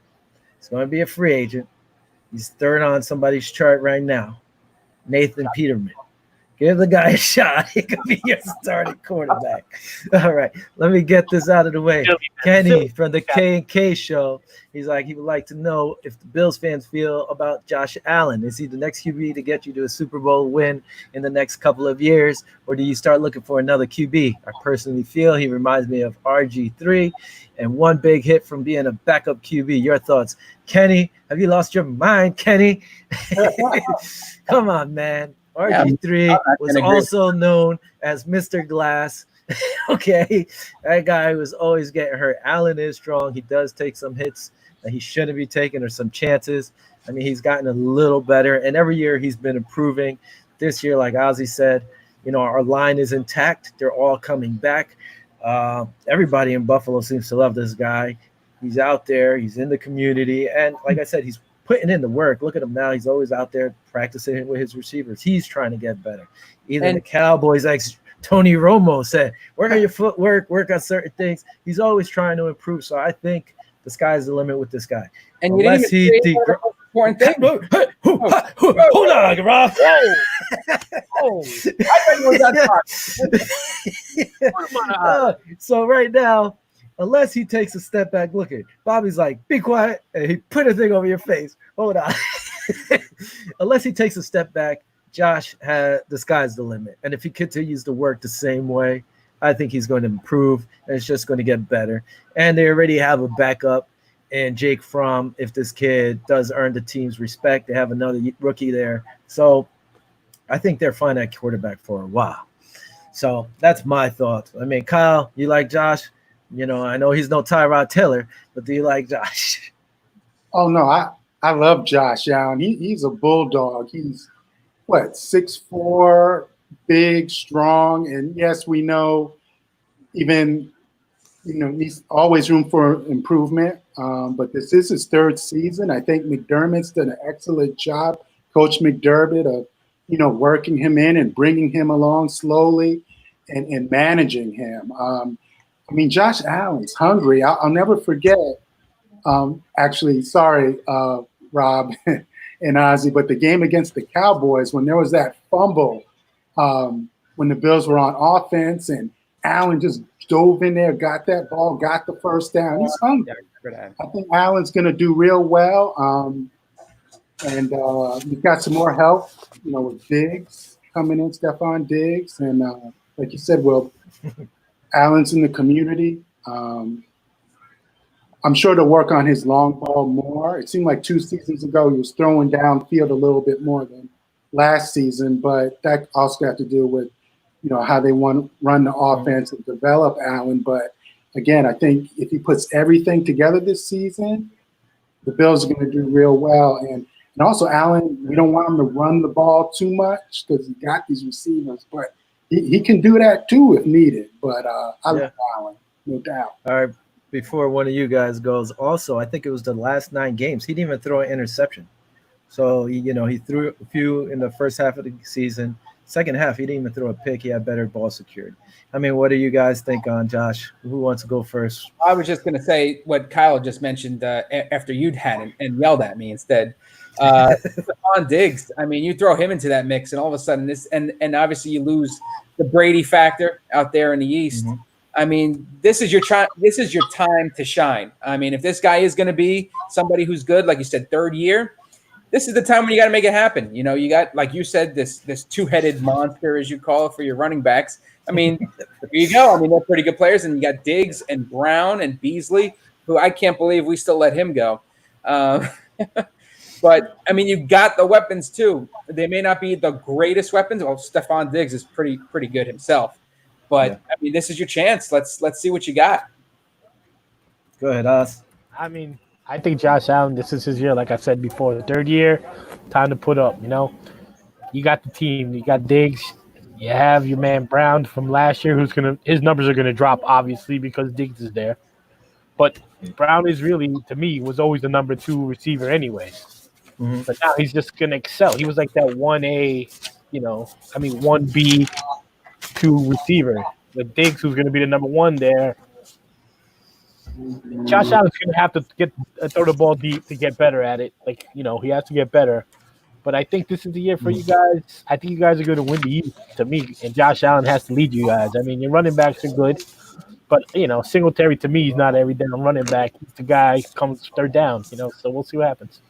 He's going to be a free agent. He's third on somebody's chart right now. Nathan Peterman. Give the guy a shot. He could be your starting quarterback. All right, let me get this out of the way. Kenny from the K&K show, he's like, he would like to know if the Bills fans feel about Josh Allen. Is he the next QB to get you to a Super Bowl win in the next couple of years, or do you start looking for another QB? I personally feel he reminds me of RG3 and one big hit from being a backup QB. Your thoughts? Kenny, have you lost your mind, Kenny? Come on, man. RG3 was also known as Mr. Glass. Okay, that guy was always getting hurt. Allen is strong. He does take some hits that he shouldn't be taking, or some chances. I mean, he's gotten a little better, and every year he's been improving. This year, like Ozzy said, you know, our line is intact. They're all coming back. Everybody in Buffalo seems to love this guy. He's out there. He's in the community, and like I said, he's putting in the work. Look at him now. He's always out there practicing with his receivers. He's trying to get better. Even the Cowboys ex Tony Romo said, work on your footwork, work on certain things. He's always trying to improve. So I think the sky's the limit with this guy. And unless you didn't even say important thing. Hold on, Rob. So right now, unless he takes a step back looking, Bobby's like, be quiet, and he put a thing over your face. Hold on. Unless he takes a step back, Josh the sky's the limit. And if he continues to work the same way, I think he's going to improve, and it's just going to get better. And they already have a backup in Jake Fromm. If this kid does earn the team's respect, they have another rookie there. So I think they're fine at quarterback for a while. So that's my thoughts. I mean, Kyle, you like Josh? You know, I know he's no Tyrod Taylor, but do you like Josh? Oh, no, I love Josh Allen. He's a bulldog. He's, 6'4", big, strong. And, yes, we know even, he's always room for improvement. But this is his third season. I think McDermott's done an excellent job, Coach McDermott, of, working him in and bringing him along slowly and managing him. I mean, Josh Allen's hungry. I'll never forget. Actually, sorry, Rob and Ozzy, but the game against the Cowboys, when there was that fumble, when the Bills were on offense, and Allen just dove in there, got that ball, got the first down. He's hungry. I think Allen's going to do real well. And we've got some more help, with Diggs coming in, Stephon Diggs, and like you said, Allen's in the community. I'm sure to work on his long ball more. It seemed like 2 seasons ago he was throwing downfield a little bit more than last season, but that also got to do with, how they want to run the offense and develop Allen. But again, I think if he puts everything together this season, the Bills are going to do real well. And also Allen, we don't want him to run the ball too much because he got these receivers, but he can do that too if needed. But I love Allen, no doubt. All right. Before one of you guys goes, also, I think it was the last 9 games. He didn't even throw an interception. So, he threw a few in the first half of the season. Second half, he didn't even throw a pick. He had better ball security. I mean, what do you guys think on Josh? Who wants to go first? I was just going to say what Kyle just mentioned after you'd had it and yelled at me instead. Stephon Diggs, I mean, you throw him into that mix, and all of a sudden and obviously you lose the Brady factor out there in the East. Mm-hmm. I mean, this is your time to shine. I mean, if this guy is going to be somebody who's good, like you said, third year, this is the time when you got to make it happen. You got, like you said, this two-headed monster, as you call it, for your running backs. I mean, here you go. I mean, they're pretty good players, and you got Diggs and Brown and Beasley, who I can't believe we still let him go. But, I mean, you got the weapons, too. They may not be the greatest weapons. Well, Stephon Diggs is pretty good himself. But, I mean, this is your chance. Let's see what you got. Go ahead, Oz. I mean, I think Josh Allen, this is his year, like I said before. The third year, time to put up, You got the team. You got Diggs. You have your man Brown from last year, his numbers are gonna drop obviously because Diggs is there. But Brown is really, to me, was always the number 2 receiver anyway. Mm-hmm. But now he's just gonna excel. He was like that 1A, 1B 2 receiver. With Diggs, who's gonna be the number 1 there. Josh Allen's gonna have to throw the ball deep to get better at it. He has to get better. But I think this is the year for you guys. I think you guys are going to win the East, to me, and Josh Allen has to lead you guys. I mean, your running backs are good, but Singletary to me is not every down running back. He's the guy who comes third down. So we'll see what happens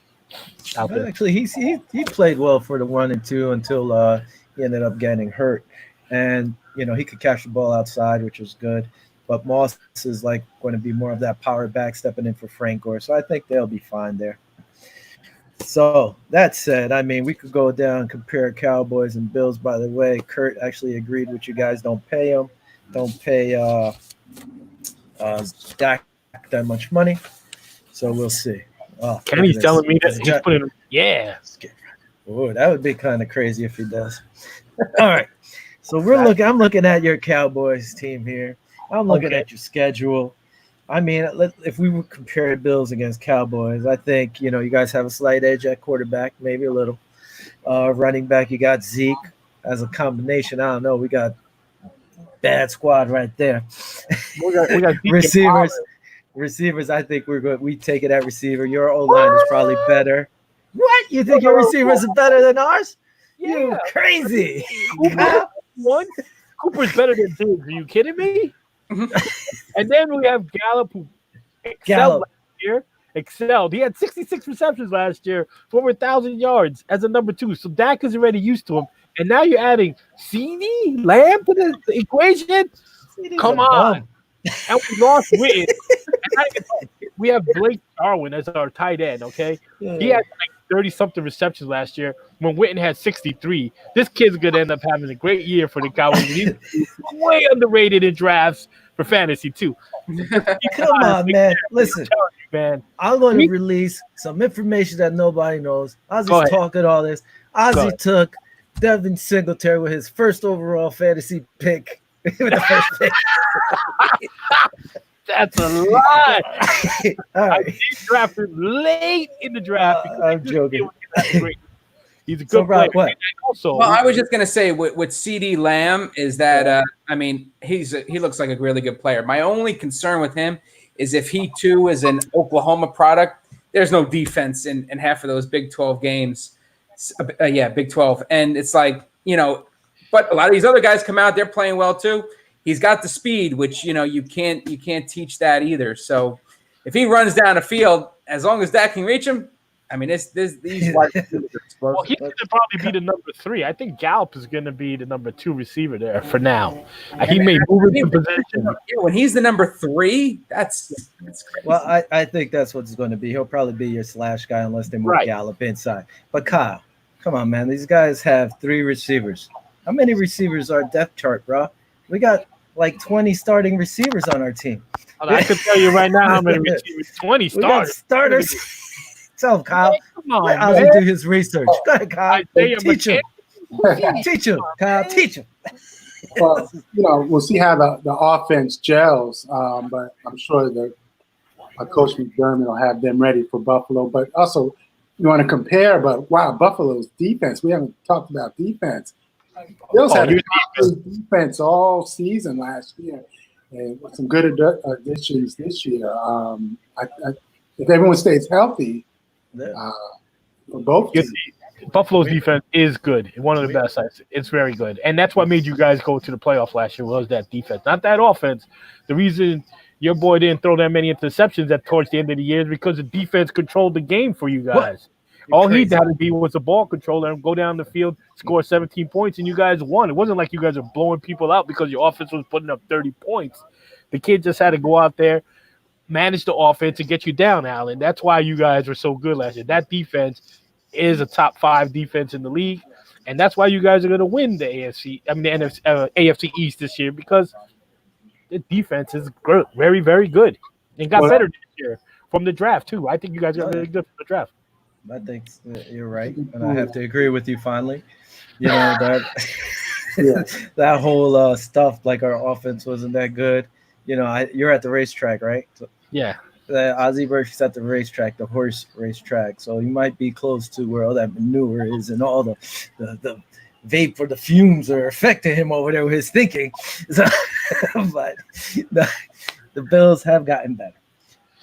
out there. Actually, he played well for the 1 and 2 until he ended up getting hurt, and he could catch the ball outside, which was good. But Moss is going to be more of that power back stepping in for Frank Gore, so I think they'll be fine there. So that said, I mean, we could go down and compare Cowboys and Bills. By the way, Kurt actually agreed with you guys. Don't pay him. Don't pay Dak that much money. So we'll see. Oh, Kenny's telling me that he's putting – yeah. Oh, that would be kind of crazy if he does. All right. So I'm looking at your Cowboys team here. I'm looking at your schedule. I mean, if we would compare Bills against Cowboys, I think, you guys have a slight edge at quarterback, maybe a little. Running back, you got Zeke as a combination. I don't know. We got bad squad right there. We got Receivers, I think we're good. We take it at receiver. Your O-line is probably better. What? You think your receivers are better than ours? Yeah. You crazy. Cooper's better than Diggs. Are you kidding me? And then we have Gallup, who excelled last year. He had 66 receptions last year for over 1,000 yards as a number 2. So Dak is already used to him. And now you're adding CeeDee Lamb to the equation? Come on. And we lost Witten. We have Blake Darwin as our tight end, okay? Yeah. He had 30-something receptions last year when Witten had 63. This kid's going to end up having a great year for the Cowboys. He's way underrated in drafts for fantasy, too. Come on, man. Listen, man. I'm going to release some information that nobody knows. Ozzy's talking all this. Ozzy took Devin Singletary with his first overall fantasy pick. With the first pick. That's a lie. All right. I did draft him late in the draft. I'm joking. He's a good player. What? Well, I was just gonna say with CeeDee Lamb is that I mean he looks like a really good player. My only concern with him is if he too is an Oklahoma product. There's no defense in half of those Big 12 games. Big 12, and it's but a lot of these other guys come out, they're playing well too. He's got the speed, which you can't teach that either. So if he runs down the field, as long as Dak can reach him, I mean, these wide receivers are explosive. Well, he's going to probably be the number 3. I think Gallup is going to be the number 2 receiver there for now. He may move into position. When he's the number 3, that's crazy. Well, I think that's what it's going to be. He'll probably be your slash guy unless they move Gallup inside. But Kyle, come on, man. These guys have 3 receivers. How many receivers are depth chart, bro? We got 20 starting receivers on our team. I can tell you right now how many receivers. 20 starters. Tell him, Kyle. Hey, come on, let Ozzy do his research. Go ahead, Kyle. Teach him. Teach him, Kyle. Teach him. Well, we'll see how the offense gels, but I'm sure that Coach McDermott will have them ready for Buffalo. But also, you want to compare, but wow, Buffalo's defense. We haven't talked about defense. Bills had a defense all season last year, and with some good additions this year. If everyone stays healthy, for both teams. Buffalo's defense is good. One of the best. It's very good, and that's what made you guys go to the playoff last year was that defense, not that offense. The reason your boy didn't throw that many interceptions towards the end of the year is because the defense controlled the game for you guys. All he had to be was a ball controller and go down the field, score 17 points, and you guys won. It wasn't like you guys were blowing people out because your offense was putting up 30 points. The kid just had to go out there, manage the offense, and get you down, Allen. That's why you guys were so good last year. That defense is a top 5 defense in the league, and that's why you guys are going to win the AFC East this year because the defense is good, very, very good, and got better this year from the draft too. I think you guys got really good from the draft. I think you're right, and I have to agree with you finally. That that whole stuff, like our offense wasn't that good. You're at the racetrack, right? Yeah. The Ozzie Burke's at the racetrack, the horse racetrack. So you might be close to where all that manure is and all the vape or the fumes are affecting him over there with his thinking. So, but the Bills have gotten better.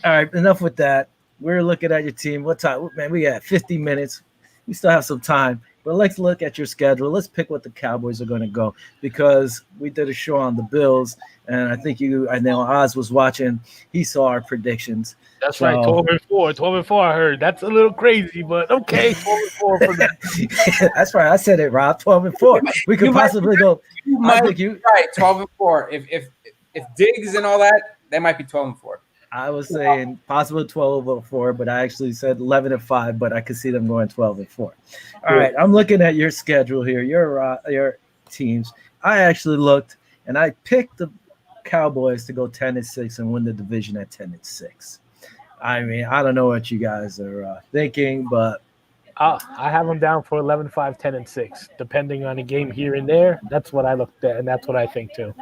All right, enough with that. We're looking at your team. What time? Man, we got 50 minutes. We still have some time. But let's look at your schedule. Let's pick what the Cowboys are going to go, because we did a show on the Bills, and I know Oz was watching. He saw our predictions. That's right, 12-4. 12-4, I heard. That's a little crazy, but okay, 12-4 for them. That's right. I said it, Rob. 12-4. We could possibly go. Right, 12-4. If Diggs and all that, they might be 12-4. I was saying possible 12-4, but I actually said 11-5, but I could see them going 12-4. All right, I'm looking at your schedule here, your teams. I actually looked, and I picked the Cowboys to go 10-6 and win the division at 10-6. I mean, I don't know what you guys are thinking, but I have them down for 11-5, 10-6, depending on a game here and there. That's what I looked at, and that's what I think too.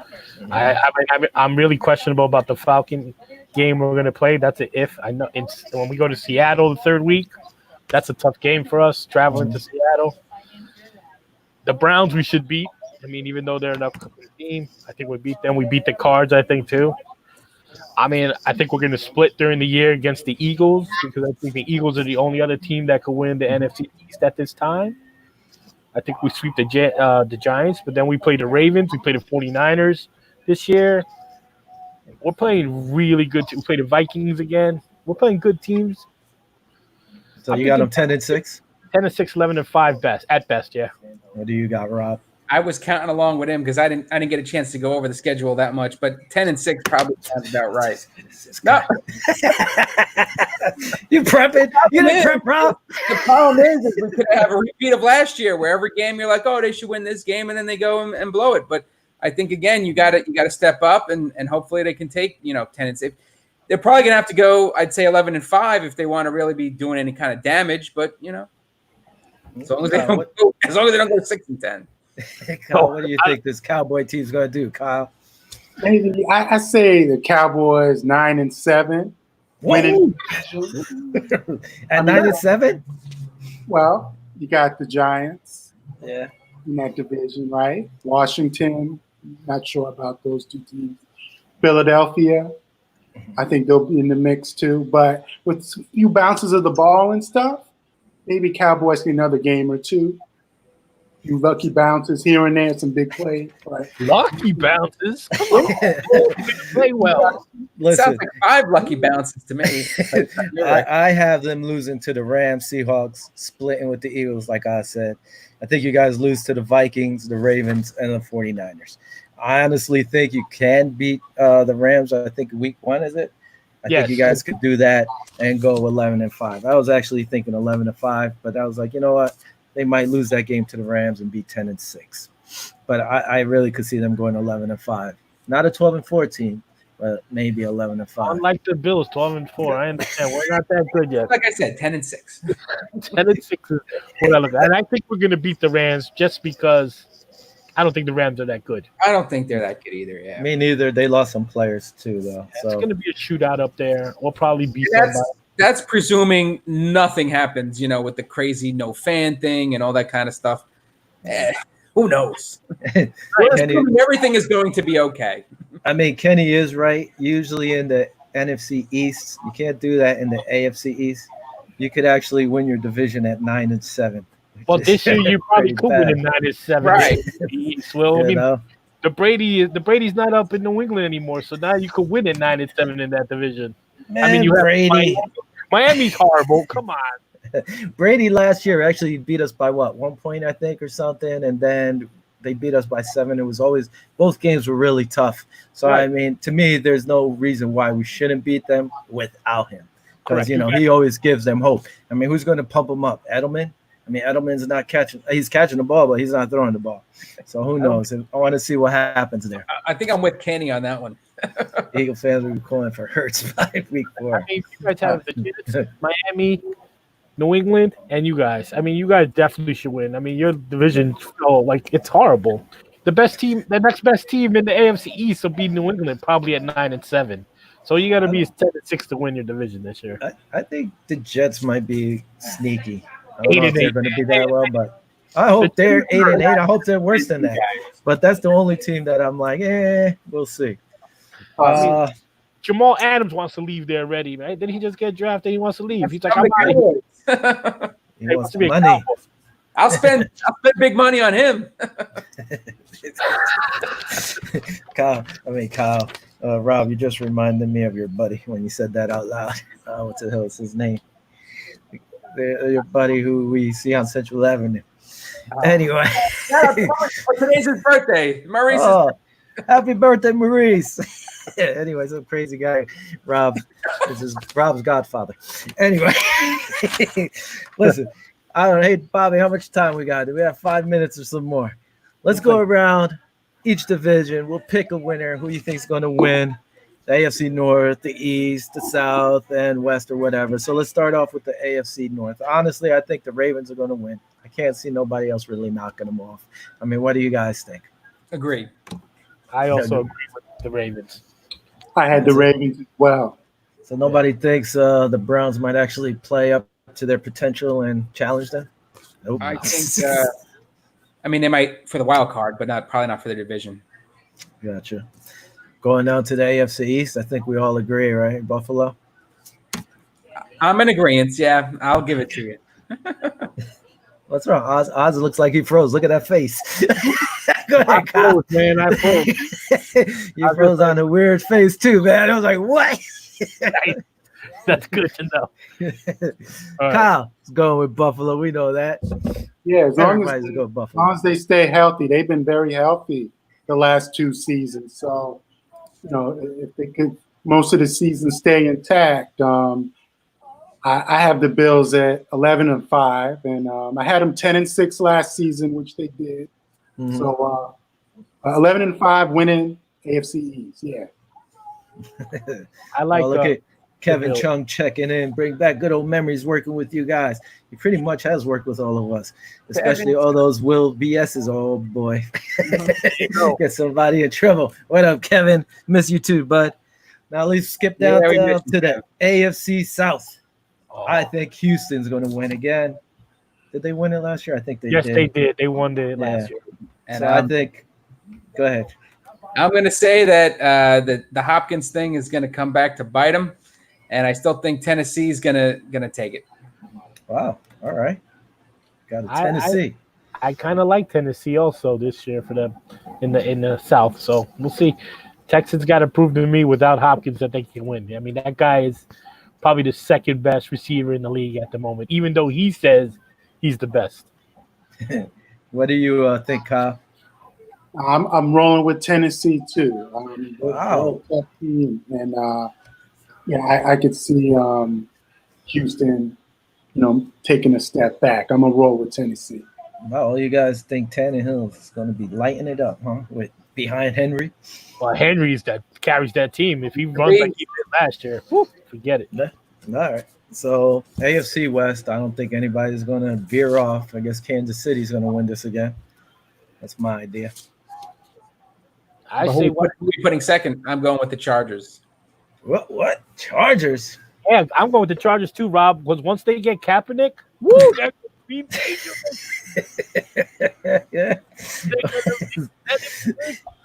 I'm really questionable about the Falcon game we're going to play. That's an if. I know when we go to Seattle the third week, that's a tough game for us traveling to Seattle. The Browns we should beat. I mean, even though they're an upcoming team, I think we beat them. We beat the Cards, I think, too. I mean, I think we're going to split during the year against the Eagles, because I think the Eagles are the only other team that could win the NFC East at this time. I think we sweep the Giants, but then we play the Ravens. We play the 49ers this year. We're playing really good. We play the Vikings again. We're playing good teams. So you got them 10-6? 10-6, 11-5 at best, yeah. What do you got, Rob? I was counting along with him because I didn't get a chance to go over the schedule that much, but 10-6 probably sounds about right. No. You prepping? You didn't prep, Rob. The problem is we could have a repeat of last year, where every game you're like, oh, they should win this game, and then they go and blow it. But I think again, you got to step up, and hopefully they can take 10-6. They're probably gonna have to go, I'd say 11-5 if they want to really be doing any kind of damage. But as long as they don't go 6-10. Kyle, what do you think this Cowboy team's going to do, Kyle? Maybe I say the Cowboys 9-7. Winning at 9-7. Well, you got the Giants. Yeah. In that division, right? Washington. Not sure about those two teams. Philadelphia. I think they'll be in the mix too. But with a few bounces of the ball and stuff, maybe Cowboys get another game or two. Few lucky bounces here and there, some big plays. Right? Lucky bounces? Come on. Play well. Listen, sounds like 5 lucky bounces to me. I have them losing to the Rams, Seahawks, splitting with the Eagles, like I said. I think you guys lose to the Vikings, the Ravens, and the 49ers. I honestly think you can beat the Rams. I think week 1, is it? I think you guys could do that and go 11-5. I was actually thinking 11-5, but I was like, you know what? They might lose that game to the Rams and be 10-6. But I really could see them going 11-5. Not a 12-4 team, but maybe 11-5. Unlike the Bills, 12-4. I understand. We're not that good yet. Like I said, 10-6. 10-6 is what I look at. And I think we're going to beat the Rams just because I don't think the Rams are that good. I don't think they're that good either, yeah. Me neither. They lost some players too, though. So it's going to be a shootout up there. We'll probably beat somebody. That's presuming nothing happens, with the crazy no fan thing and all that kind of stuff. Who knows? Everything is going to be okay. I mean, Kenny is right. Usually in the NFC East, you can't do that in the AFC East. You could actually win your division at 9-7. Well, this year you probably could win at 9-7. Right. Well, the Brady's not up in New England anymore, so now you could win at 9-7 in that division. Man, you Brady. Miami's horrible. Come on. Brady last year actually beat us by 1 point, I think, or something, and then they beat us by 7. It was always both games were really tough. So right. I mean, to me, there's no reason why we shouldn't beat them without him, because he always gives them hope. I mean, who's going to pump him up? Edelman. I mean, Edelman's not catching. He's catching the ball, but he's not throwing the ball. So who knows? I want to see what happens there. I think I'm with Kenny on that one. Eagle fans will be calling for Hurts by week 4. I mean, you guys have the Jets, Miami, New England, and you guys. I mean, you guys definitely should win. I mean, your division, it's horrible. The next best team in the AFC East will be New England, probably at 9-7. So you got to be 10-6 to win your division this year. I think the Jets might be sneaky. I don't know if 8-8. they're going to be that well, but I hope they're 8-8. I hope they're worse than that. But that's the only team that I'm like, we'll see. Jamal Adams wants to leave there already, right? Did he just get drafted? He wants to leave. He's like, I'm out of here. He wants money. I'll spend big money on him. Kyle, Rob, you just reminded me of your buddy when you said that out loud. What the hell is his name? Your buddy who we see on Central Avenue. Anyway. Today's his birthday. Maurice. Happy birthday, Maurice. Anyway, some crazy guy, Rob. This is Rob's godfather. Anyway, listen, I don't know. Hey, Bobby, how much time we got? Do we have 5 minutes or some more? Let's go around each division. We'll pick a winner. Who you think is going to win? The AFC North, the East, the South, and West, or whatever. So let's start off with the AFC North. Honestly, I think the Ravens are going to win. I can't see nobody else really knocking them off. I mean, what do you guys think? Agree. I also agree with the Ravens. I had the Ravens as well. So nobody thinks the Browns might actually play up to their potential and challenge them? Nope. I think they might for the wild card, but probably not for the division. Gotcha. Going down to the AFC East, I think we all agree, right? Buffalo? I'm in agreement. Yeah, I'll give it to you. What's wrong? Oz looks like he froze. Look at that face. Go ahead, Kyle. I froze. You froze on a weird face too, man. I was like, what? That's good to know. Kyle is going with Buffalo. We know that. Yeah, as long as they stay healthy. They've been very healthy the last 2 seasons. So, if they could most of the season stay intact, I have the Bills at 11-5, and I had them 10-6 last season, which they did. Mm-hmm. So 11-5, winning AFC East. Yeah. I like. Look at Kevin Chung checking in. Bring back good old memories working with you guys. He pretty much has worked with all of us, especially all those Will BS's. Oh boy, get somebody in trouble. What up, Kevin? Miss you too, bud. Now let's skip down to the AFC South. I think Houston's going to win again. Did they win it last year? I think they did. Yes, they did. They won it last year. And so I think – go ahead. I'm going to say that the Hopkins thing is going to come back to bite them, and I still think Tennessee is going to take it. Wow. All right. Got it. Tennessee. I kind of like Tennessee also this year for them in the South. So we'll see. Texans got to prove to me without Hopkins that they can win. I mean, that guy is probably the second best receiver in the league at the moment, even though he says he's the best. What do you think, Kyle? I'm rolling with Tennessee too. Wow. And I could see Houston, taking a step back. I'm gonna roll with Tennessee. Wow, you guys think Tannehill is going to be lighting it up, huh? With behind Henry. Well, Henry's that carries that team. If he runs like he did last year, forget it. All right. So AFC West, I don't think anybody's going to veer off. I guess Kansas City's going to win this again. That's my idea. I say what are we putting second? I'm going with the Chargers. What? Chargers? Yeah, I'm going with the Chargers too, Rob. Because once they get Kaepernick, woo, that's be yeah.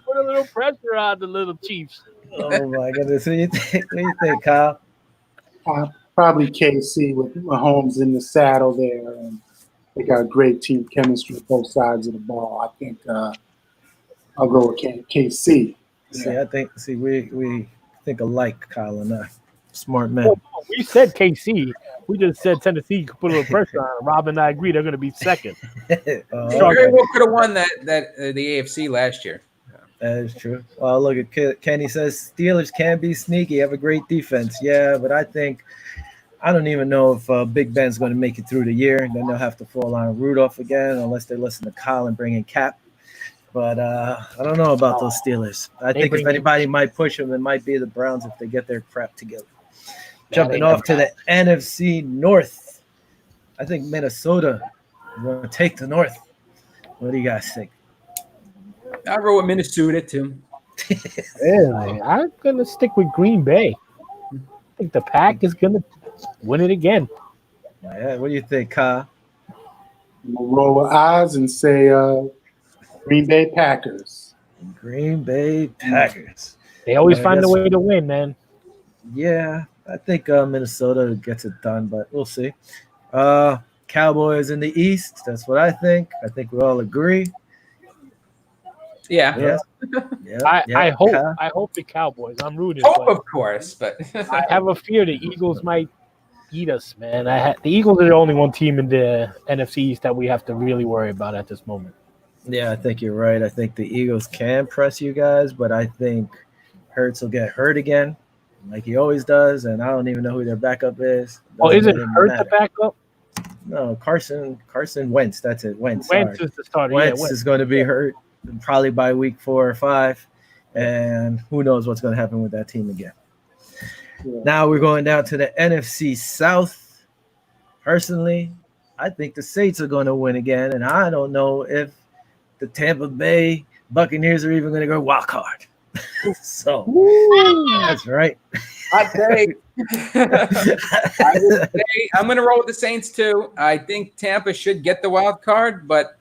Put a little pressure on the little Chiefs. Oh my goodness! What do you think, Kyle? Probably KC with Mahomes in the saddle there, and they got great team chemistry on both sides of the ball. I think I'll go with KC. See, we think alike, Kyle and I. Smart man. Well, we said KC. We just said Tennessee could put a little pressure on. Rob and I agree they're going to be second. Very well could have won the AFC last year. That is true. Well, look at Kenny says Steelers can be sneaky, have a great defense. Yeah, but I don't even know if Big Ben's going to make it through the year. Then they'll have to fall on Rudolph again unless they listen to Kyle and bring in Cap. But I don't know about those Steelers. I think if anybody might push them, it might be the Browns if they get their crap together. Jumping off to the NFC North, I think Minnesota is going to take the North. What do you guys think? I roll with Minnesota too. Really? I'm gonna stick with Green Bay. I think the Pack is gonna win it again. Yeah, what do you think, Kyle? I'm gonna roll with eyes and say Green Bay Packers. Green Bay Packers. They always I find a guess- way to win, man. Yeah, I think Minnesota gets it done, but we'll see. Cowboys in the East. That's what I think. I think we all agree. Yeah. Yes. Yeah. I hope Kyle? I hope the Cowboys. I'm rooting. Hope, But of course, but I have a fear the Eagles might beat us, man. The Eagles are the only one team in the NFC East that we have to really worry about at this moment. Yeah, I think you're right. I think the Eagles can press you guys, but I think Hurts will get hurt again, like he always does, and I don't even know who their backup is. Oh, is it Doesn't Hurt matter. the backup? No, Carson Wentz. That's it. Wentz. Wentz Sorry. is the starter. Wentz Yeah, is going to be hurt probably by week 4 or 5, and who knows what's going to happen with that team again. Yeah. Now we're going down to the NFC South. Personally, I think the Saints are going to win again, and I don't know if the Tampa Bay Buccaneers are even going to go wild card. So that's right. Hot take. I'm going to roll with the Saints too. I think Tampa should get the wild card, but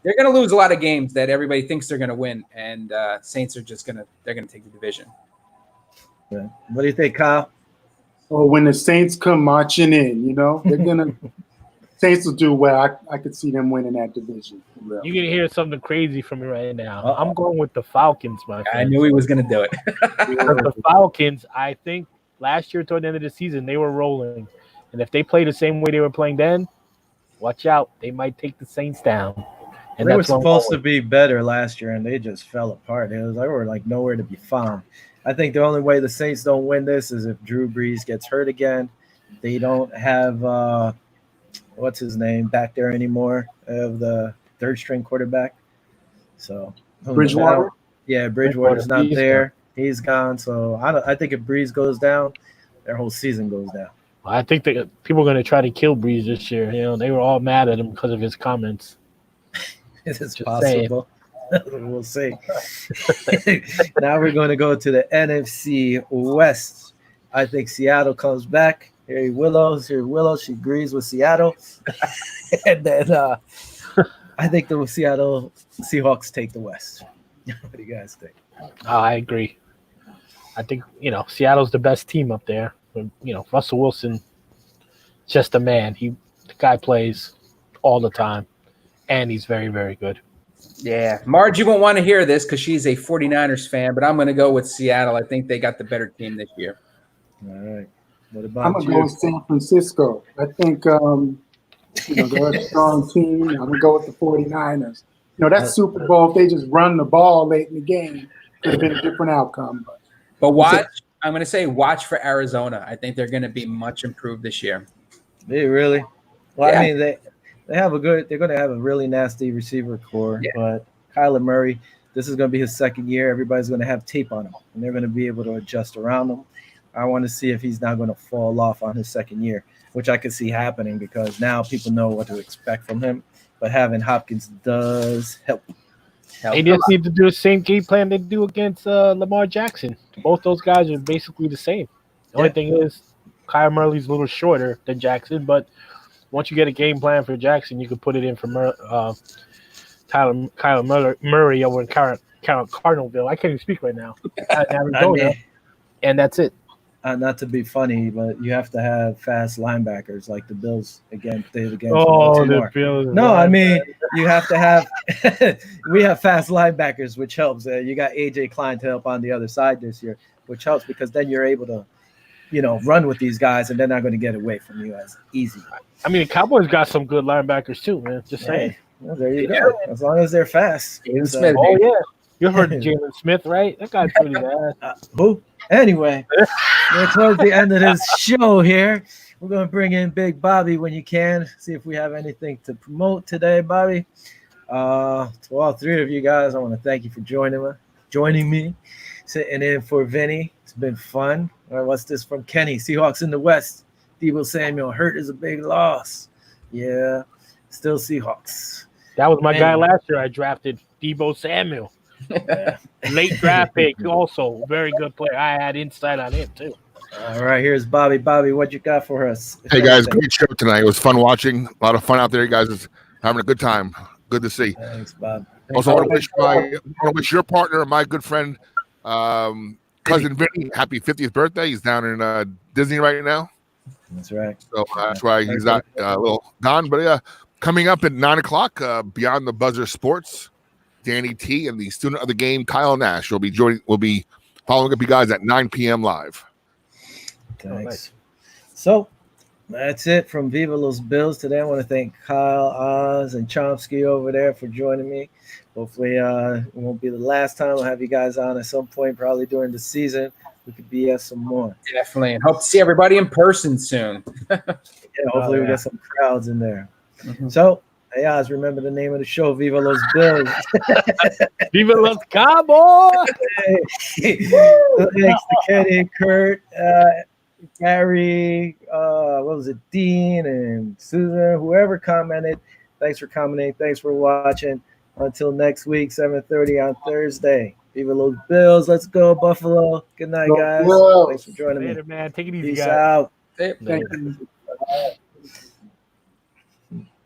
they're going to lose a lot of games that everybody thinks they're going to win, and Saints are just going to take the division. Yeah. What do you think, Kyle? Or when the Saints come marching in, they're gonna. Saints will do well. I could see them winning that division. You're gonna hear something crazy from me right now. Uh-oh. I'm going with the Falcons, my friend. I knew he was going to do it. Because the Falcons, I think last year toward the end of the season, they were rolling. And if they play the same way they were playing then, watch out. They might take the Saints down. And They were that's what I'm supposed to going be better last year, and they just fell apart. They were like nowhere to be found. I think the only way the Saints don't win this is if Drew Brees gets hurt again. They don't have what's his name back there anymore of the third string quarterback. So Bridgewater. Yeah, Bridgewater's not He's there. He's gone. So I think if Brees goes down, their whole season goes down. I think that people are going to try to kill Brees this year. They were all mad at him because of his comments. It's Just possible. We'll see. Now we're going to go to the NFC West. I think Seattle comes back. Here Willow. She agrees with Seattle. And then I think the Seattle Seahawks take the West. What do you guys think? I agree. I think, Seattle's the best team up there. Russell Wilson, just a man. The guy plays all the time, and he's very, very good. Yeah. Margie won't want to hear this because she's a 49ers fan, but I'm going to go with Seattle. I think they got the better team this year. All right. What I'm about gonna you? go with San Francisco. I think they're a strong team. I'm gonna go with the 49ers. That Super Bowl, if they just run the ball late in the game, could have been a different outcome. But I'm going to say watch for Arizona. I think they're going to be much improved this year. They really? Well, Yeah. I mean, they're going to have a really nasty receiver core, Yeah. but Kyler Murray, this is going to be his second year. Everybody's going to have tape on him, and they're going to be able to adjust around him. I want to see if he's not going to fall off on his second year, which I could see happening because now people know what to expect from him. But having Hopkins does help. They just need to do the same game plan they do against Lamar Jackson. Both those guys are basically the same. The only thing is Kyler Murray's a little shorter than Jackson, but once you get a game plan for Jackson, you can put it in for Kyler Murray over in Cardinalville. I can't even speak right now. Arizona, and that's it. Not to be funny, but you have to have fast linebackers like the Bills against The Baltimore. Bills. No, I mean you have to have. We have fast linebackers, which helps. You got AJ Klein to help on the other side this year, which helps because then you're able to, run with these guys, and they're not going to get away from you as easy. I mean, the Cowboys got some good linebackers too, man. Just saying. Well, there you go. As long as they're fast. Jalen Smith. Oh yeah, you heard Jalen Smith, right? That guy's pretty bad. Who? Anyway, we're towards the end of this show here. We're going to bring in Big Bobby when you can. See if we have anything to promote today, Bobby. To all three of you guys, I want to thank you for joining me, sitting in for Vinny. It's been fun. All right, what's this from Kenny? Seahawks in the West. Debo Samuel hurt is a big loss. Yeah, still Seahawks. That was my guy last year. I drafted Debo Samuel. Late draft pick, also very good player. I had insight on him too. All right, here's Bobby. Bobby, what you got for us? Hey guys, great show tonight. It was fun watching. A lot of fun out there. You guys is having a good time. Good to see. Thanks, Bob. Also, I want to wish your partner, my good friend, cousin Vinny, happy 50th birthday. He's down in Disney right now. That's right. So that's why he's not a little gone. But yeah, coming up at 9:00, Beyond the Buzzer Sports, Danny T and the student of the game, Kyle Nash, will be following up you guys at 9 p.m. live. Thanks. Nice. So that's it from Viva Los Bills today. I want to thank Kyle, Oz, and Chomsky over there for joining me. Hopefully it won't be the last time. I'll have you guys on at some point, probably during the season. We could BS some more. Definitely. And hope to see everybody in person soon. Hopefully we get some crowds in there. Mm-hmm. So, hey, Oz, remember the name of the show, Viva Los Bills. Viva Los Cowboys. Thanks to Kenny and Kurt, Gary, what was it, Dean and Susan, whoever commented. Thanks for commenting. Thanks for watching. Until next week, 7:30 on Thursday. Viva Los Bills. Let's go, Buffalo. Good night, guys. Thanks for joining me. Later, man. Take it easy, Peace guys. out. Thank you.